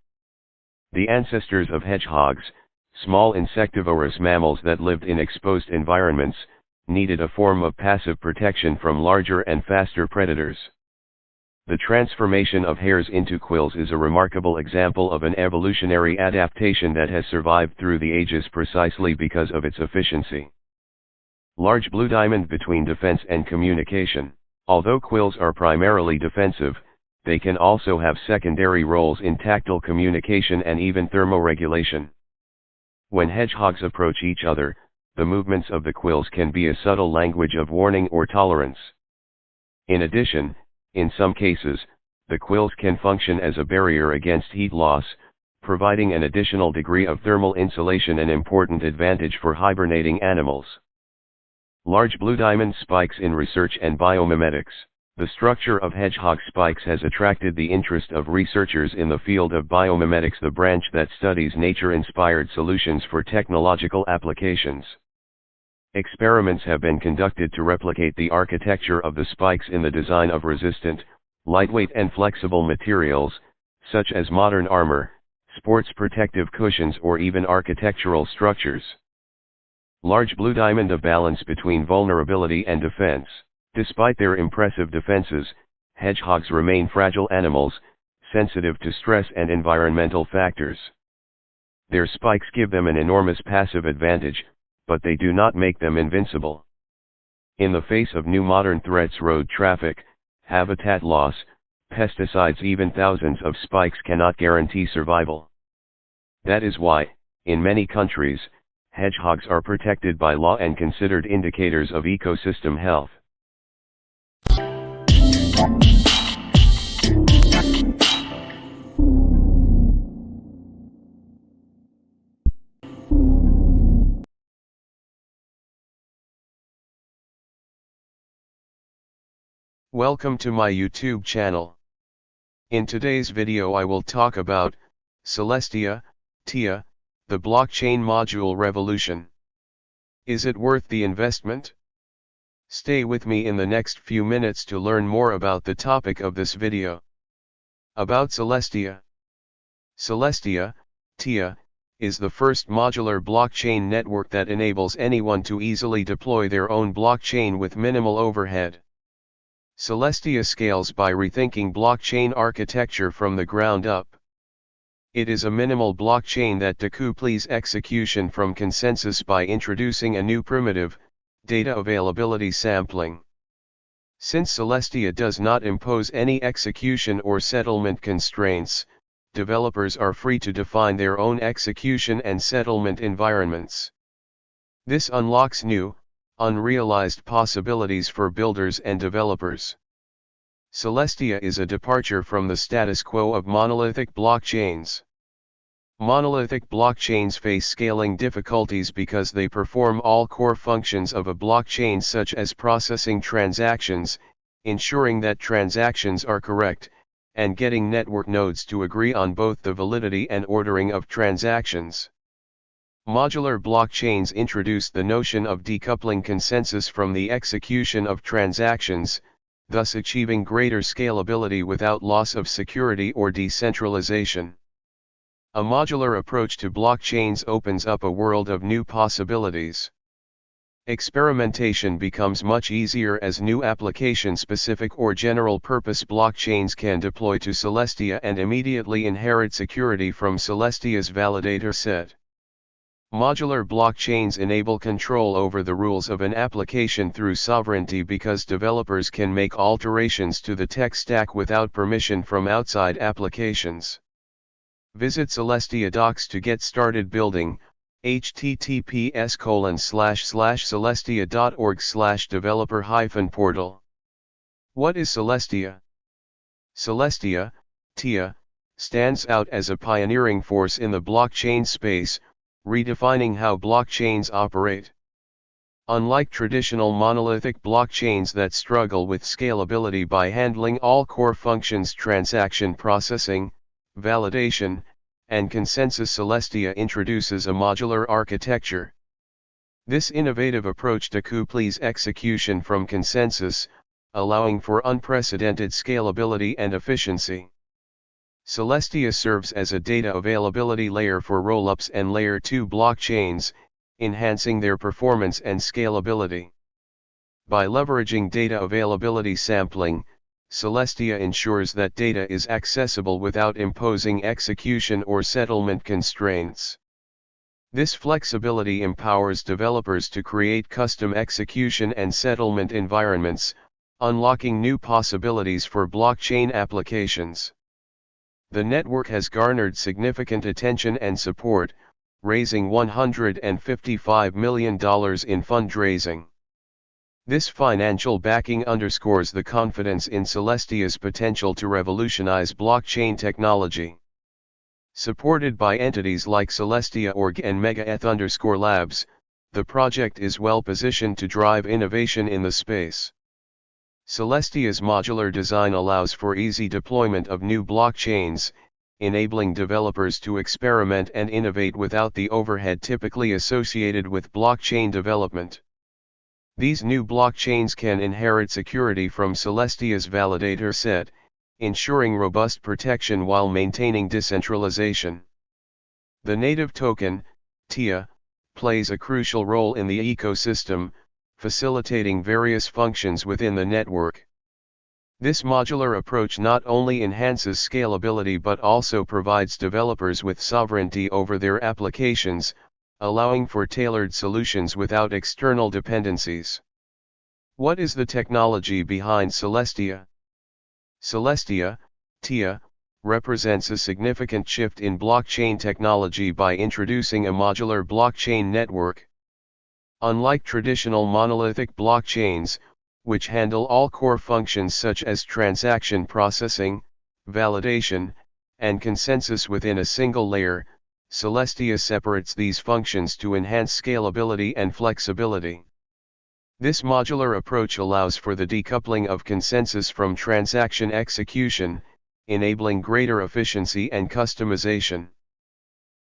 The ancestors of hedgehogs, small insectivorous mammals that lived in exposed environments, needed a form of passive protection from larger and faster predators. The transformation of hares into quills is a remarkable example of an evolutionary adaptation that has survived through the ages precisely because of its efficiency. Large blue diamond between defense and communication. Although quills are primarily defensive, they can also have secondary roles in tactile communication and even thermoregulation. When hedgehogs approach each other, the movements of the quills can be a subtle language of warning or tolerance. In addition, in some cases, the quills can function as a barrier against heat loss, providing an additional degree of thermal insulation, an important advantage for hibernating animals. Large blue diamond spikes in research and biomimetics. The structure of hedgehog spikes has attracted the interest of researchers in the field of biomimetics, the branch that studies nature-inspired solutions for technological applications. Experiments have been conducted to replicate the architecture of the spikes in the design of resistant, lightweight and flexible materials, such as modern armor, sports protective cushions, or even architectural structures. Large blue diamond, a balance between vulnerability and defense. Despite their impressive defenses, hedgehogs remain fragile animals, sensitive to stress and environmental factors. Their spikes give them an enormous passive advantage, but they do not make them invincible. In the face of new modern threats, road traffic, habitat loss, pesticides, even thousands of spikes cannot guarantee survival. That is why, in many countries, hedgehogs are protected by law and considered indicators of ecosystem health. Welcome to my YouTube channel. In today's video I will talk about Celestia, Ethena, the blockchain module revolution. Is it worth the investment? Stay with me in the next few minutes to learn more about the topic of this video. About Celestia. Celestia, Ethena, is the first modular blockchain network that enables anyone to easily deploy their own blockchain with minimal overhead. Celestia scales by rethinking blockchain architecture from the ground up. It is a minimal blockchain that decouples execution from consensus by introducing a new primitive, data availability sampling. Since Celestia does not impose any execution or settlement constraints, developers are free to define their own execution and settlement environments. This unlocks new, unrealized possibilities for builders and developers. Celestia is a departure from the status quo of monolithic blockchains. Monolithic blockchains face scaling difficulties because they perform all core functions of a blockchain, such as processing transactions, ensuring that transactions are correct, and getting network nodes to agree on both the validity and ordering of transactions. Modular blockchains introduce the notion of decoupling consensus from the execution of transactions, thus achieving greater scalability without loss of security or decentralization. A modular approach to blockchains opens up a world of new possibilities. Experimentation becomes much easier as new application-specific or general-purpose blockchains can deploy to Celestia and immediately inherit security from Celestia's validator set. Modular blockchains enable control over the rules of an application through sovereignty because developers can make alterations to the tech stack without permission from outside applications. Visit Celestia docs to get started building. https://celestia.org/developer-portal. What is Celestia? Celestia, Ethena, stands out as a pioneering force in the blockchain space, redefining how blockchains operate. Unlike traditional monolithic blockchains that struggle with scalability by handling all core functions, transaction processing, validation, and consensus, Celestia introduces a modular architecture. This innovative approach decouples execution from consensus, allowing for unprecedented scalability and efficiency. Celestia serves as a data availability layer for rollups and Layer 2 blockchains, enhancing their performance and scalability. By leveraging data availability sampling, Celestia ensures that data is accessible without imposing execution or settlement constraints. This flexibility empowers developers to create custom execution and settlement environments, unlocking new possibilities for blockchain applications. The network has garnered significant attention and support, raising $155 million in fundraising. This financial backing underscores the confidence in Celestia's potential to revolutionize blockchain technology. Supported by entities like Celestia Org and MegaEth_Labs, the project is well positioned to drive innovation in the space. Celestia's modular design allows for easy deployment of new blockchains, enabling developers to experiment and innovate without the overhead typically associated with blockchain development. These new blockchains can inherit security from Celestia's validator set, ensuring robust protection while maintaining decentralization. The native token, TIA, plays a crucial role in the ecosystem, facilitating various functions within the network. This modular approach not only enhances scalability but also provides developers with sovereignty over their applications, allowing for tailored solutions without external dependencies. What is the technology behind Celestia? Celestia, TIA, represents a significant shift in blockchain technology by introducing a modular blockchain network. Unlike traditional monolithic blockchains, which handle all core functions such as transaction processing, validation, and consensus within a single layer, Celestia separates these functions to enhance scalability and flexibility. This modular approach allows for the decoupling of consensus from transaction execution, enabling greater efficiency and customization.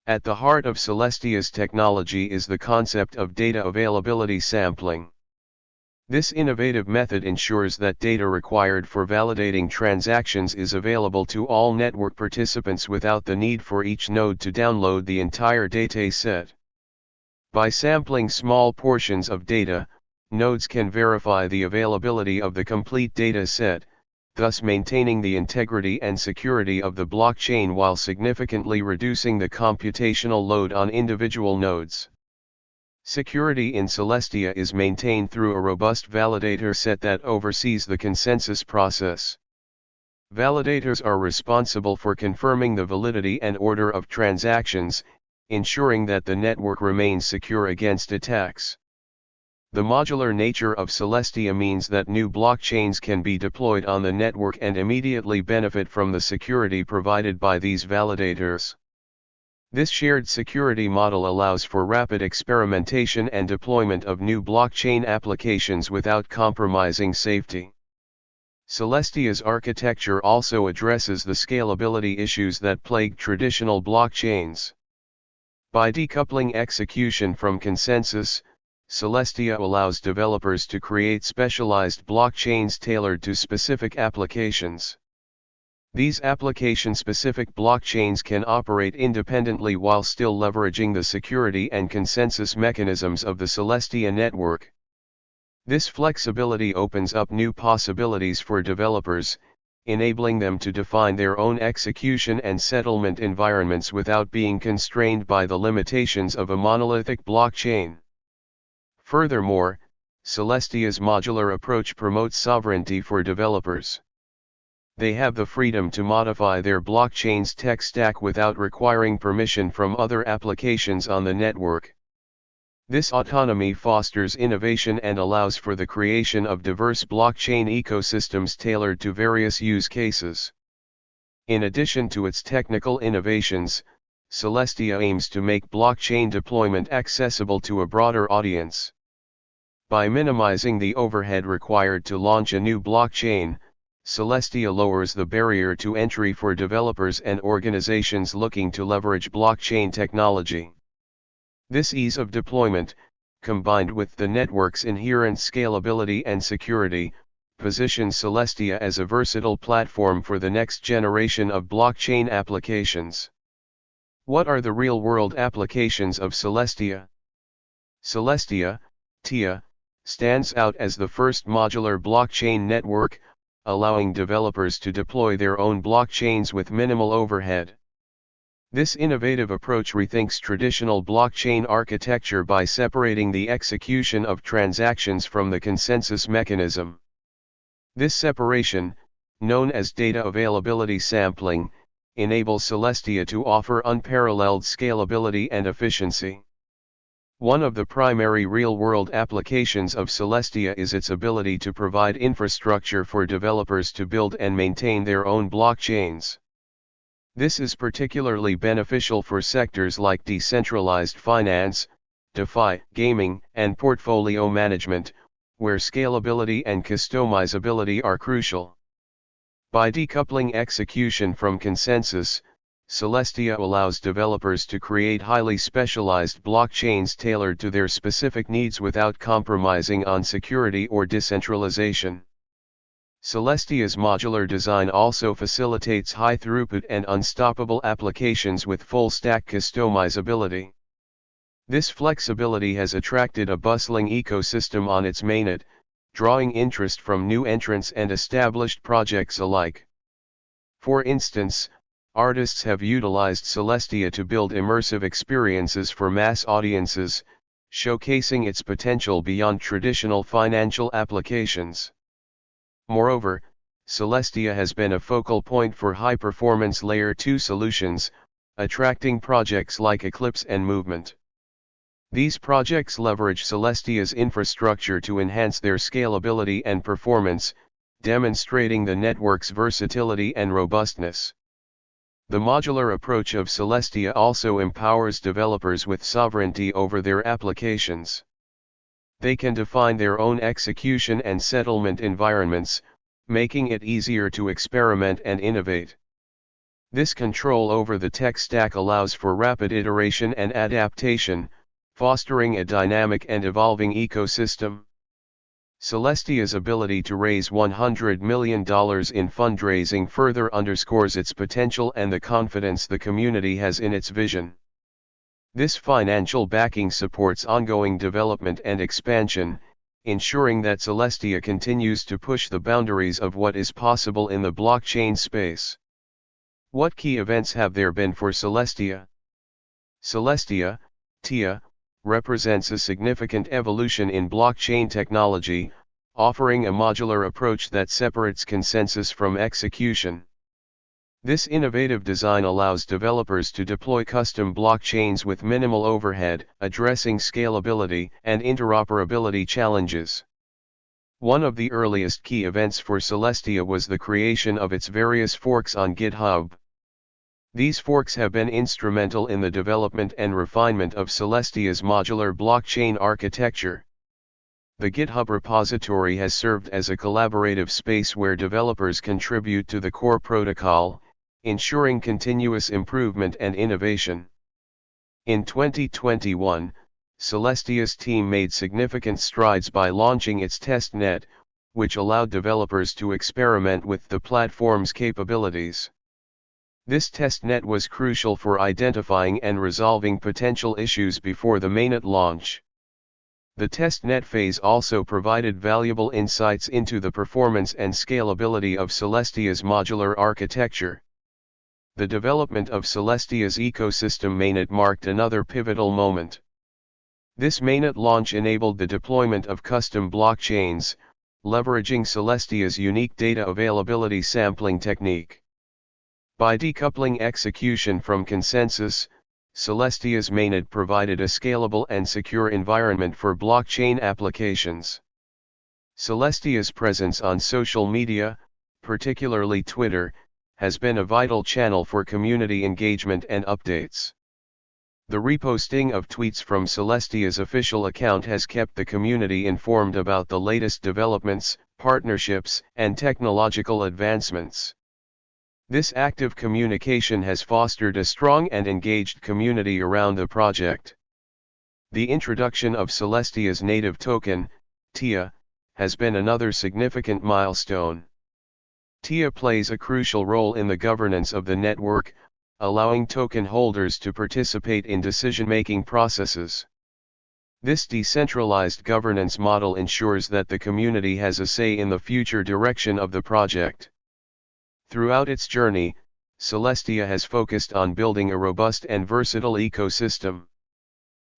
At the heart of Celestia's technology is the concept of data availability sampling. This innovative method ensures that data required for validating transactions is available to all network participants without the need for each node to download the entire dataset. By sampling small portions of data, nodes can verify the availability of the complete data set, thus maintaining the integrity and security of the blockchain while significantly reducing the computational load on individual nodes. Security in Celestia is maintained through a robust validator set that oversees the consensus process. Validators are responsible for confirming the validity and order of transactions, ensuring that the network remains secure against attacks. The modular nature of Celestia means that new blockchains can be deployed on the network and immediately benefit from the security provided by these validators. This shared security model allows for rapid experimentation and deployment of new blockchain applications without compromising safety. Celestia's architecture also addresses the scalability issues that plague traditional blockchains. By decoupling execution from consensus, Celestia allows developers to create specialized blockchains tailored to specific applications. These application-specific blockchains can operate independently while still leveraging the security and consensus mechanisms of the Celestia network. This flexibility opens up new possibilities for developers, enabling them to define their own execution and settlement environments without being constrained by the limitations of a monolithic blockchain. Furthermore, Celestia's modular approach promotes sovereignty for developers. They have the freedom to modify their blockchain's tech stack without requiring permission from other applications on the network. This autonomy fosters innovation and allows for the creation of diverse blockchain ecosystems tailored to various use cases. In addition to its technical innovations, Celestia aims to make blockchain deployment accessible to a broader audience. By minimizing the overhead required to launch a new blockchain, Celestia lowers the barrier to entry for developers and organizations looking to leverage blockchain technology. This ease of deployment, combined with the network's inherent scalability and security, positions Celestia as a versatile platform for the next generation of blockchain applications. What are the real-world applications of Celestia? Celestia, TIA, stands out as the first modular blockchain network, allowing developers to deploy their own blockchains with minimal overhead. This innovative approach rethinks traditional blockchain architecture by separating the execution of transactions from the consensus mechanism. This separation, known as data availability sampling, enables Celestia to offer unparalleled scalability and efficiency. One of the primary real-world applications of Celestia is its ability to provide infrastructure for developers to build and maintain their own blockchains. This is particularly beneficial for sectors like decentralized finance, DeFi, gaming, and portfolio management, where scalability and customizability are crucial. By decoupling execution from consensus, Celestia allows developers to create highly specialized blockchains tailored to their specific needs without compromising on security or decentralization. Celestia's modular design also facilitates high throughput and unstoppable applications with full-stack customizability. This flexibility has attracted a bustling ecosystem on its mainnet, drawing interest from new entrants and established projects alike. For instance, artists have utilized Celestia to build immersive experiences for mass audiences, showcasing its potential beyond traditional financial applications. Moreover, Celestia has been a focal point for high-performance Layer 2 solutions, attracting projects like Eclipse and Movement. These projects leverage Celestia's infrastructure to enhance their scalability and performance, demonstrating the network's versatility and robustness. The modular approach of Celestia also empowers developers with sovereignty over their applications. They can define their own execution and settlement environments, making it easier to experiment and innovate. This control over the tech stack allows for rapid iteration and adaptation, fostering a dynamic and evolving ecosystem. Celestia's ability to raise $100 million in fundraising further underscores its potential and the confidence the community has in its vision. This financial backing supports ongoing development and expansion, ensuring that Celestia continues to push the boundaries of what is possible in the blockchain space. What key events have there been for Celestia? Celestia, TIA, represents a significant evolution in blockchain technology, offering a modular approach that separates consensus from execution. This innovative design allows developers to deploy custom blockchains with minimal overhead, addressing scalability and interoperability challenges. One of the earliest key events for Celestia was the creation of its various forks on GitHub. These forks have been instrumental in the development and refinement of Celestia's modular blockchain architecture. The GitHub repository has served as a collaborative space where developers contribute to the core protocol, ensuring continuous improvement and innovation. In 2021, Celestia's team made significant strides by launching its testnet, which allowed developers to experiment with the platform's capabilities. This testnet was crucial for identifying and resolving potential issues before the mainnet launch. The testnet phase also provided valuable insights into the performance and scalability of Celestia's modular architecture. The development of Celestia's ecosystem mainnet marked another pivotal moment. This mainnet launch enabled the deployment of custom blockchains, leveraging Celestia's unique data availability sampling technique. By decoupling execution from consensus, Celestia's mainnet provided a scalable and secure environment for blockchain applications. Celestia's presence on social media, particularly Twitter, has been a vital channel for community engagement and updates. The reposting of tweets from Celestia's official account has kept the community informed about the latest developments, partnerships, and technological advancements. This active communication has fostered a strong and engaged community around the project. The introduction of Celestia's native token, TIA, has been another significant milestone. TIA plays a crucial role in the governance of the network, allowing token holders to participate in decision-making processes. This decentralized governance model ensures that the community has a say in the future direction of the project. Throughout its journey, Celestia has focused on building a robust and versatile ecosystem.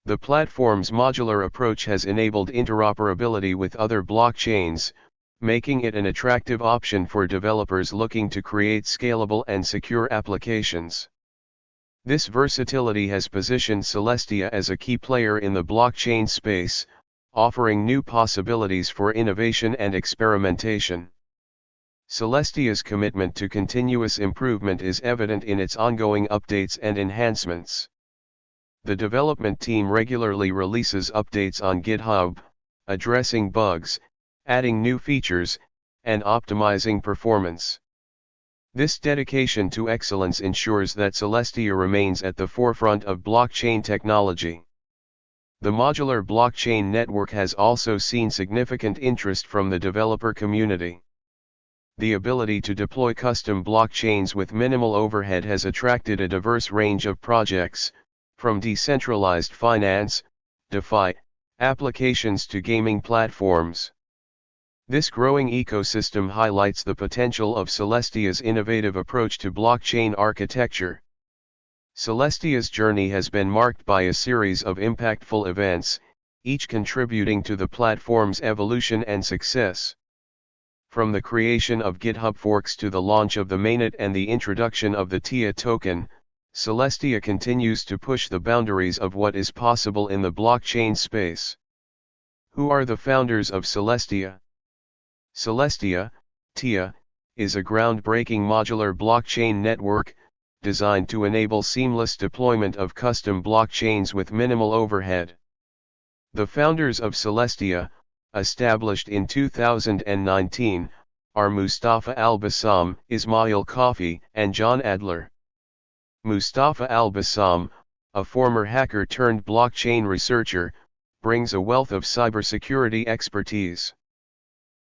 The platform's modular approach has enabled interoperability with other blockchains, making it an attractive option for developers looking to create scalable and secure applications. This versatility has positioned Celestia as a key player in the blockchain space, offering new possibilities for innovation and experimentation. Celestia's commitment to continuous improvement is evident in its ongoing updates and enhancements. The development team regularly releases updates on GitHub, addressing bugs, adding new features, and optimizing performance. This dedication to excellence ensures that Celestia remains at the forefront of blockchain technology. The modular blockchain network has also seen significant interest from the developer community. The ability to deploy custom blockchains with minimal overhead has attracted a diverse range of projects, from decentralized finance, DeFi, applications to gaming platforms. This growing ecosystem highlights the potential of Celestia's innovative approach to blockchain architecture. Celestia's journey has been marked by a series of impactful events, each contributing to the platform's evolution and success. From the creation of GitHub forks to the launch of the mainnet and the introduction of the TIA token, Celestia continues to push the boundaries of what is possible in the blockchain space. Who are the founders of Celestia? Celestia, TIA, is a groundbreaking modular blockchain network, designed to enable seamless deployment of custom blockchains with minimal overhead. The founders of Celestia, established in 2019, are Mustafa Al-Bassam, Ismail Khafi, and John Adler. Mustafa Al-Bassam, a former hacker turned blockchain researcher, brings a wealth of cybersecurity expertise.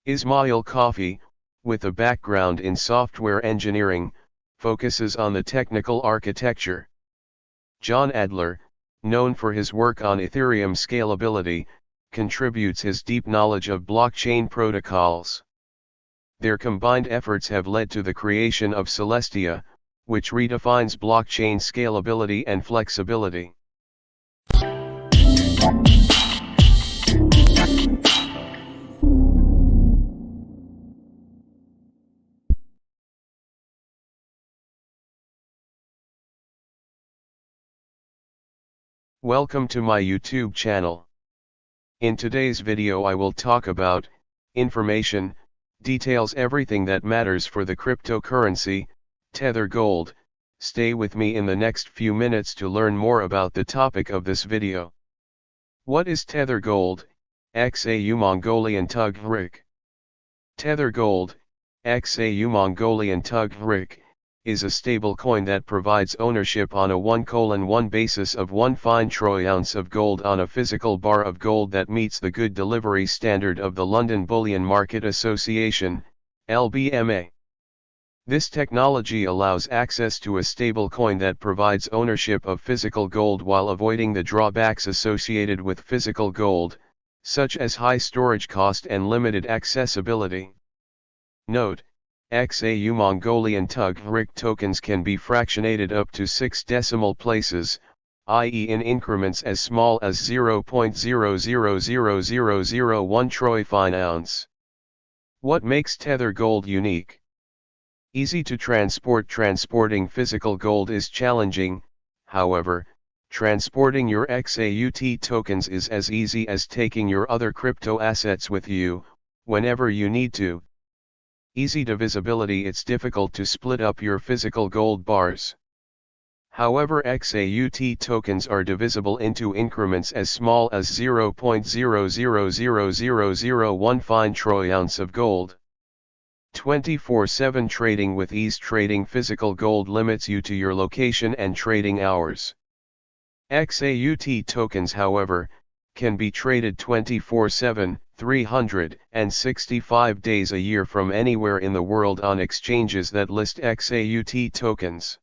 Ismail Khafi, with a background in software engineering, focuses on the technical architecture. John Adler, known for his work on Ethereum scalability, contributes his deep knowledge of blockchain protocols. Their combined efforts have led to the creation of Celestia, which redefines blockchain scalability and flexibility. Welcome to my YouTube channel. In today's video I will talk about information, details, everything that matters for the cryptocurrency, Tether Gold. Stay with me in the next few minutes to learn more about the topic of this video. What is Tether Gold, XAUT Mongolian Tug Hrik? Tether Gold, XAUT Mongolian Tug Hrik, is a stablecoin that provides ownership on a 1:1 basis of 1 fine troy ounce of gold on a physical bar of gold that meets the good delivery standard of the London Bullion Market Association, LBMA. This technology allows access to a stablecoin that provides ownership of physical gold while avoiding the drawbacks associated with physical gold, such as high storage cost and limited accessibility. Note: XAUT Mongolian Tug Hrik tokens can be fractionated up to 6 decimal places, i.e. in increments as small as 0.000001 troy fine ounce. What makes Tether Gold unique? Easy to transport. Transporting physical gold is challenging, however, transporting your XAUT tokens is as easy as taking your other crypto assets with you, whenever you need to. Easy divisibility. It's difficult to split up your physical gold bars. However, XAUT tokens are divisible into increments as small as 0.000001 fine troy ounce of gold. 24/7 trading with ease. Trading physical gold limits you to your location and trading hours. XAUT tokens, however, can be traded 24/7, 365 days a year from anywhere in the world on exchanges that list XAUT tokens.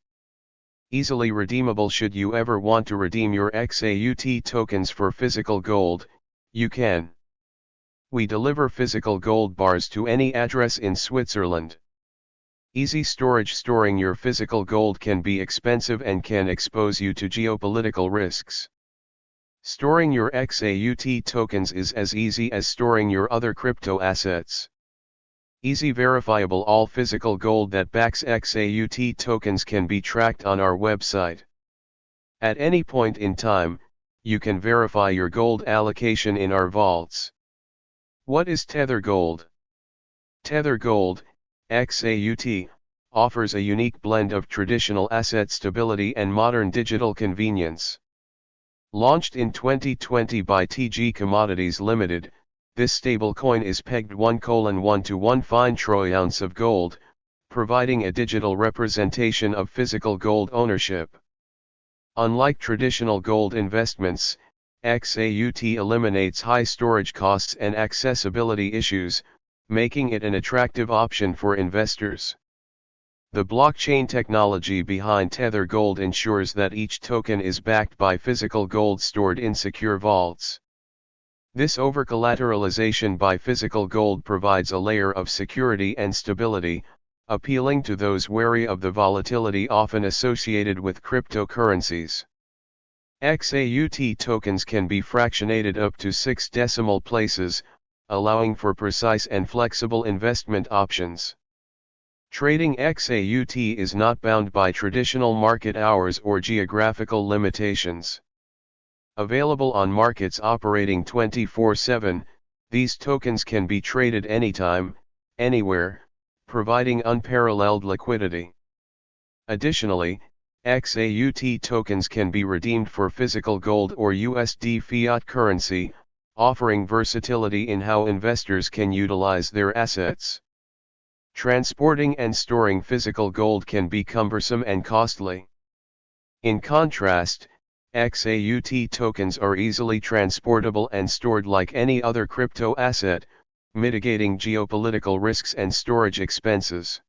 Easily redeemable. Should you ever want to redeem your XAUT tokens for physical gold, you can. We deliver physical gold bars to any address in Switzerland. Easy storage. Storing your physical gold can be expensive and can expose you to geopolitical risks. Storing your XAUT tokens is as easy as storing your other crypto assets. Easy verifiable. All physical gold that backs XAUT tokens can be tracked on our website. At any point in time, you can verify your gold allocation in our vaults. What is Tether Gold? Tether Gold, XAUT, offers a unique blend of traditional asset stability and modern digital convenience. Launched in 2020 by TG Commodities Limited, this stablecoin is pegged 1:1 to 1 fine troy ounce of gold, providing a digital representation of physical gold ownership. Unlike traditional gold investments, XAUT eliminates high storage costs and accessibility issues, making it an attractive option for investors. The blockchain technology behind Tether Gold ensures that each token is backed by physical gold stored in secure vaults. This over-collateralization by physical gold provides a layer of security and stability, appealing to those wary of the volatility often associated with cryptocurrencies. XAUT tokens can be fractionated up to 6 decimal places, allowing for precise and flexible investment options. Trading XAUT is not bound by traditional market hours or geographical limitations. Available on markets operating 24/7, these tokens can be traded anytime, anywhere, providing unparalleled liquidity. Additionally, XAUT tokens can be redeemed for physical gold or USD fiat currency, offering versatility in how investors can utilize their assets. Transporting and storing physical gold can be cumbersome and costly. In contrast, XAUT tokens are easily transportable and stored like any other crypto asset, mitigating geopolitical risks and storage expenses.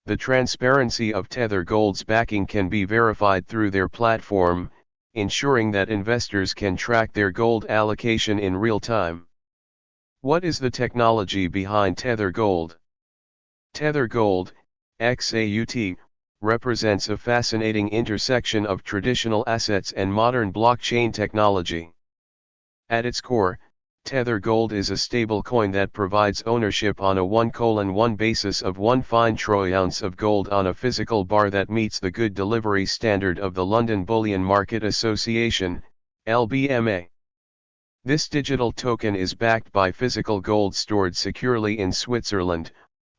The transparency of Tether Gold's backing can be verified through their platform, ensuring that investors can track their gold allocation in real time. What is the technology behind Tether Gold? Tether Gold, XAUT, represents a fascinating intersection of traditional assets and modern blockchain technology. At its core, Tether Gold is a stablecoin that provides ownership on a 1:1 basis of 1 fine troy ounce of gold on a physical bar that meets the good delivery standard of the London Bullion Market Association, LBMA. This digital token is backed by physical gold stored securely in Switzerland,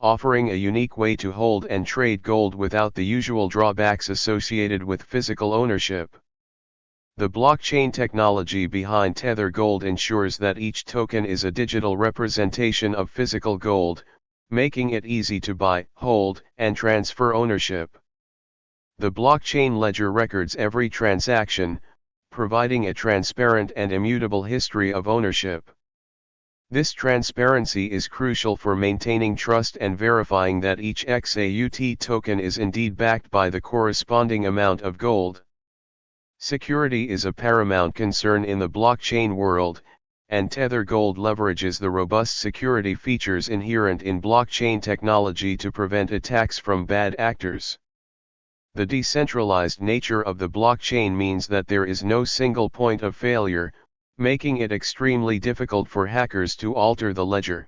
offering a unique way to hold and trade gold without the usual drawbacks associated with physical ownership. The blockchain technology behind Tether Gold ensures that each token is a digital representation of physical gold, making it easy to buy, hold, and transfer ownership. The blockchain ledger records every transaction, providing a transparent and immutable history of ownership. This transparency is crucial for maintaining trust and verifying that each XAUT token is indeed backed by the corresponding amount of gold. Security is a paramount concern in the blockchain world, and Tether Gold leverages the robust security features inherent in blockchain technology to prevent attacks from bad actors. The decentralized nature of the blockchain means that there is no single point of failure, making it extremely difficult for hackers to alter the ledger.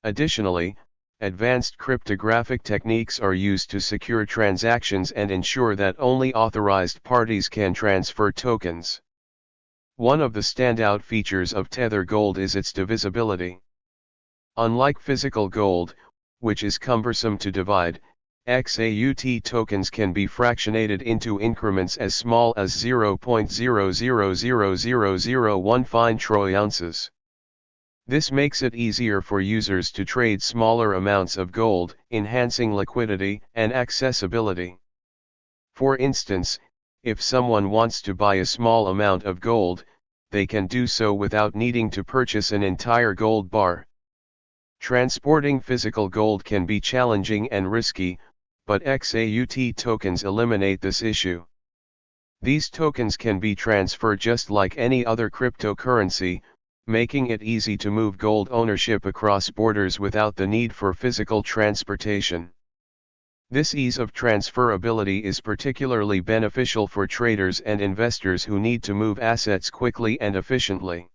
Additionally, advanced cryptographic techniques are used to secure transactions and ensure that only authorized parties can transfer tokens. One of the standout features of Tether Gold is its divisibility. Unlike physical gold, which is cumbersome to divide, XAUT tokens can be fractionated into increments as small as 0.000001 fine troy ounces. This makes it easier for users to trade smaller amounts of gold, enhancing liquidity and accessibility. For instance, if someone wants to buy a small amount of gold, they can do so without needing to purchase an entire gold bar. Transporting physical gold can be challenging and risky, but XAUT tokens eliminate this issue. These tokens can be transferred just like any other cryptocurrency, making it easy to move gold ownership across borders without the need for physical transportation. This ease of transferability is particularly beneficial for traders and investors who need to move assets quickly and efficiently.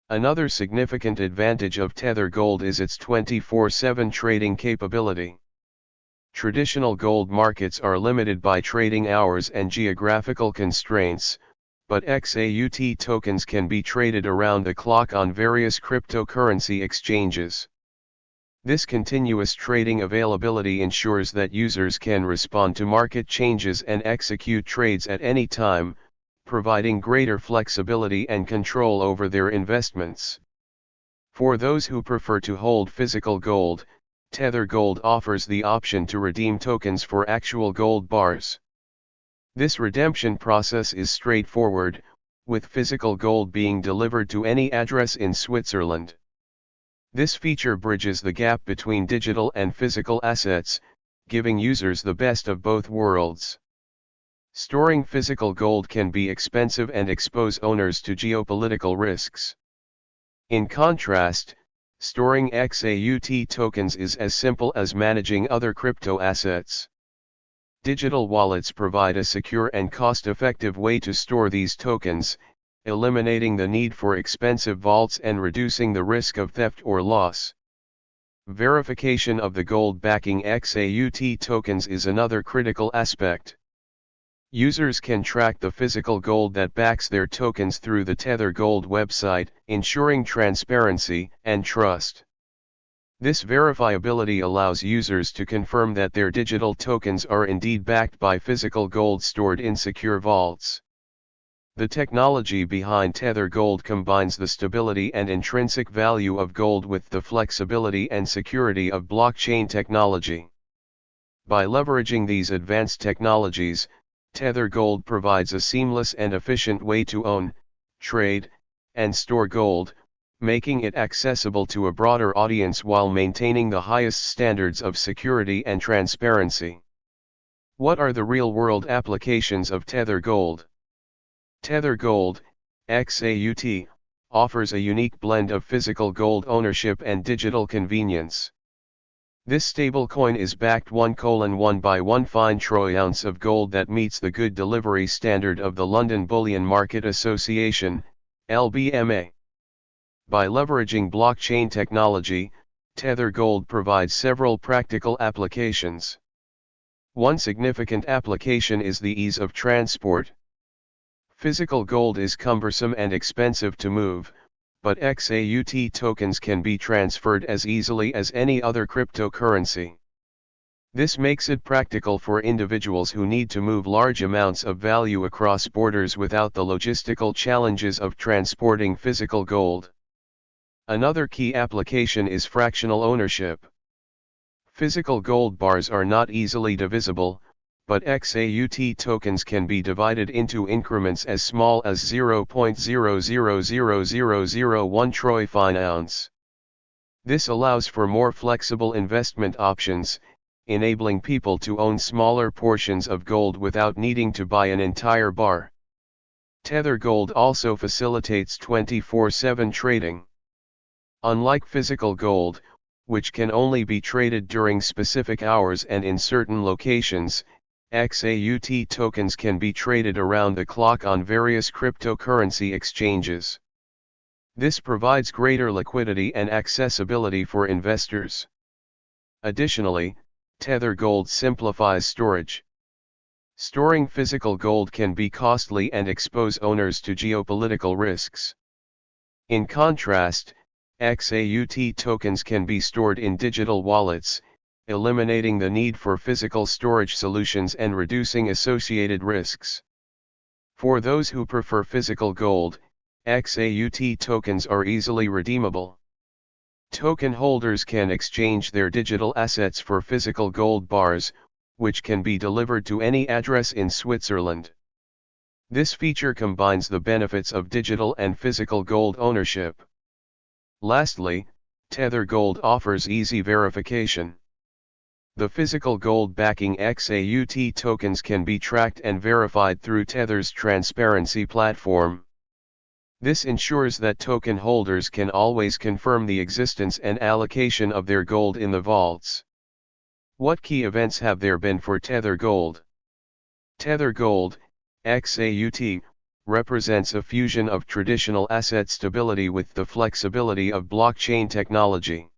Another significant advantage of Tether Gold is its 24/7 trading capability. Traditional gold markets are limited by trading hours and geographical constraints, but XAUT tokens can be traded around the clock on various cryptocurrency exchanges. This continuous trading availability ensures that users can respond to market changes and execute trades at any time, providing greater flexibility and control over their investments. For those who prefer to hold physical gold, Tether Gold offers the option to redeem tokens for actual gold bars. This redemption process is straightforward, with physical gold being delivered to any address in Switzerland. This feature bridges the gap between digital and physical assets, giving users the best of both worlds. Storing physical gold can be expensive and expose owners to geopolitical risks. In contrast, storing XAUT tokens is as simple as managing other crypto assets. Digital wallets provide a secure and cost-effective way to store these tokens, eliminating the need for expensive vaults and reducing the risk of theft or loss. Verification of the gold backing XAUT tokens is another critical aspect. Users can track the physical gold that backs their tokens through the Tether Gold website, ensuring transparency and trust. This verifiability allows users to confirm that their digital tokens are indeed backed by physical gold stored in secure vaults. The technology behind Tether Gold combines the stability and intrinsic value of gold with the flexibility and security of blockchain technology. By leveraging these advanced technologies, Tether Gold provides a seamless and efficient way to own, trade, and store gold, making it accessible to a broader audience while maintaining the highest standards of security and transparency. What are the real-world applications of Tether Gold? Tether Gold, XAUT, offers a unique blend of physical gold ownership and digital convenience. This stablecoin is backed 1:1 by 1 fine troy ounce of gold that meets the good delivery standard of the London Bullion Market Association, LBMA. By leveraging blockchain technology, Tether Gold provides several practical applications. One significant application is the ease of transport. Physical gold is cumbersome and expensive to move, but XAUT tokens can be transferred as easily as any other cryptocurrency. This makes it practical for individuals who need to move large amounts of value across borders without the logistical challenges of transporting physical gold. Another key application is fractional ownership. Physical gold bars are not easily divisible, but XAUT tokens can be divided into increments as small as 0.000001 troy fine ounce. This allows for more flexible investment options, enabling people to own smaller portions of gold without needing to buy an entire bar. Tether Gold also facilitates 24/7 trading. Unlike physical gold, which can only be traded during specific hours and in certain locations, XAUT tokens can be traded around the clock on various cryptocurrency exchanges. This provides greater liquidity and accessibility for investors. Additionally, Tether Gold simplifies storage. Storing physical gold can be costly and expose owners to geopolitical risks. In contrast, XAUT tokens can be stored in digital wallets, eliminating the need for physical storage solutions and reducing associated risks. For those who prefer physical gold, XAUT tokens are easily redeemable. Token holders can exchange their digital assets for physical gold bars, which can be delivered to any address in Switzerland. This feature combines the benefits of digital and physical gold ownership. Lastly, Tether Gold offers easy verification. The physical gold backing XAUT tokens can be tracked and verified through Tether's transparency platform. This ensures that token holders can always confirm the existence and allocation of their gold in the vaults. What key events have there been for Tether Gold? Tether Gold, XAUT, represents a fusion of traditional asset stability with the flexibility of blockchain technology.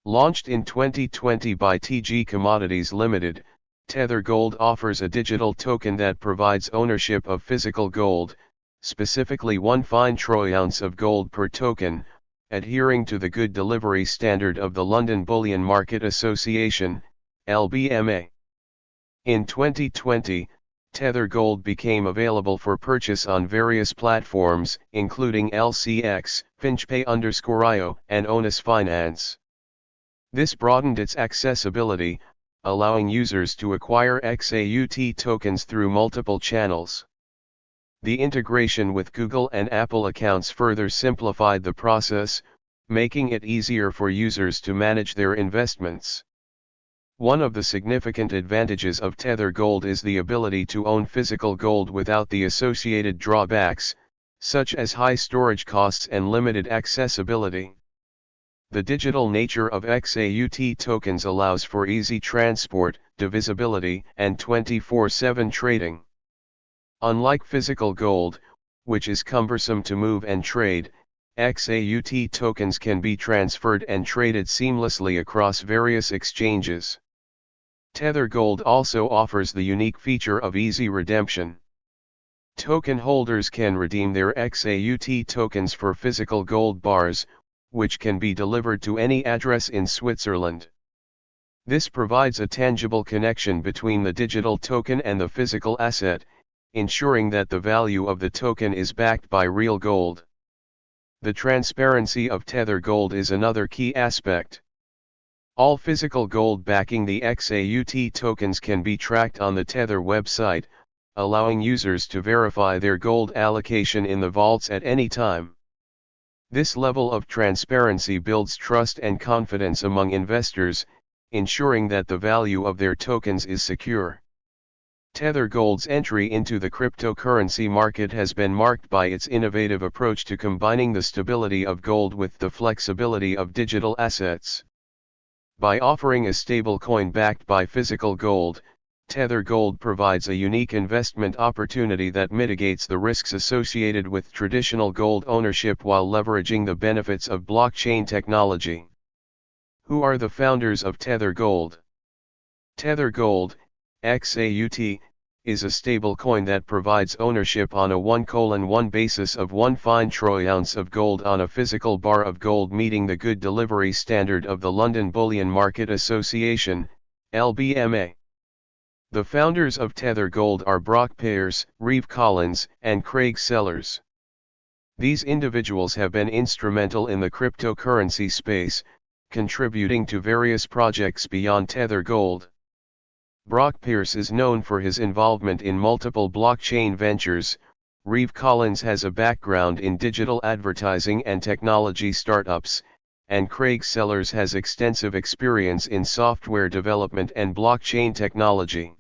Launched in 2020 by TG Commodities Limited, Tether Gold offers a digital token that provides ownership of physical gold, specifically 1 fine troy ounce of gold per token, adhering to the good delivery standard of the London Bullion Market Association, LBMA. In 2020, Tether Gold became available for purchase on various platforms, including LCX, FinchPay_IO, and Onus Finance. This broadened its accessibility, allowing users to acquire XAUT tokens through multiple channels. The integration with Google and Apple accounts further simplified the process, making it easier for users to manage their investments. One of the significant advantages of Tether Gold is the ability to own physical gold without the associated drawbacks, such as high storage costs and limited accessibility. The digital nature of XAUT tokens allows for easy transport, divisibility, and 24/7 trading. Unlike physical gold, which is cumbersome to move and trade, XAUT tokens can be transferred and traded seamlessly across various exchanges. Tether Gold also offers the unique feature of easy redemption. Token holders can redeem their XAUT tokens for physical gold bars, which can be delivered to any address in Switzerland. This provides a tangible connection between the digital token and the physical asset, ensuring that the value of the token is backed by real gold. The transparency of Tether Gold is another key aspect. All physical gold backing the XAUT tokens can be tracked on the Tether website, allowing users to verify their gold allocation in the vaults at any time. This level of transparency builds trust and confidence among investors, ensuring that the value of their tokens is secure. Tether Gold's entry into the cryptocurrency market has been marked by its innovative approach to combining the stability of gold with the flexibility of digital assets. By offering a stablecoin backed by physical gold, Tether Gold provides a unique investment opportunity that mitigates the risks associated with traditional gold ownership while leveraging the benefits of blockchain technology. Who are the founders of Tether Gold? Tether Gold, XAUT, is a stablecoin that provides ownership on a 1:1 basis of 1 fine troy ounce of gold on a physical bar of gold meeting the good delivery standard of the London Bullion Market Association, LBMA. The founders of Tether Gold are Brock Pearce, Reeve Collins, and Craig Sellers. These individuals have been instrumental in the cryptocurrency space, contributing to various projects beyond Tether Gold. Brock Pearce is known for his involvement in multiple blockchain ventures. Reeve Collins has a background in digital advertising and technology startups, and Craig Sellers has extensive experience in software development and blockchain technology.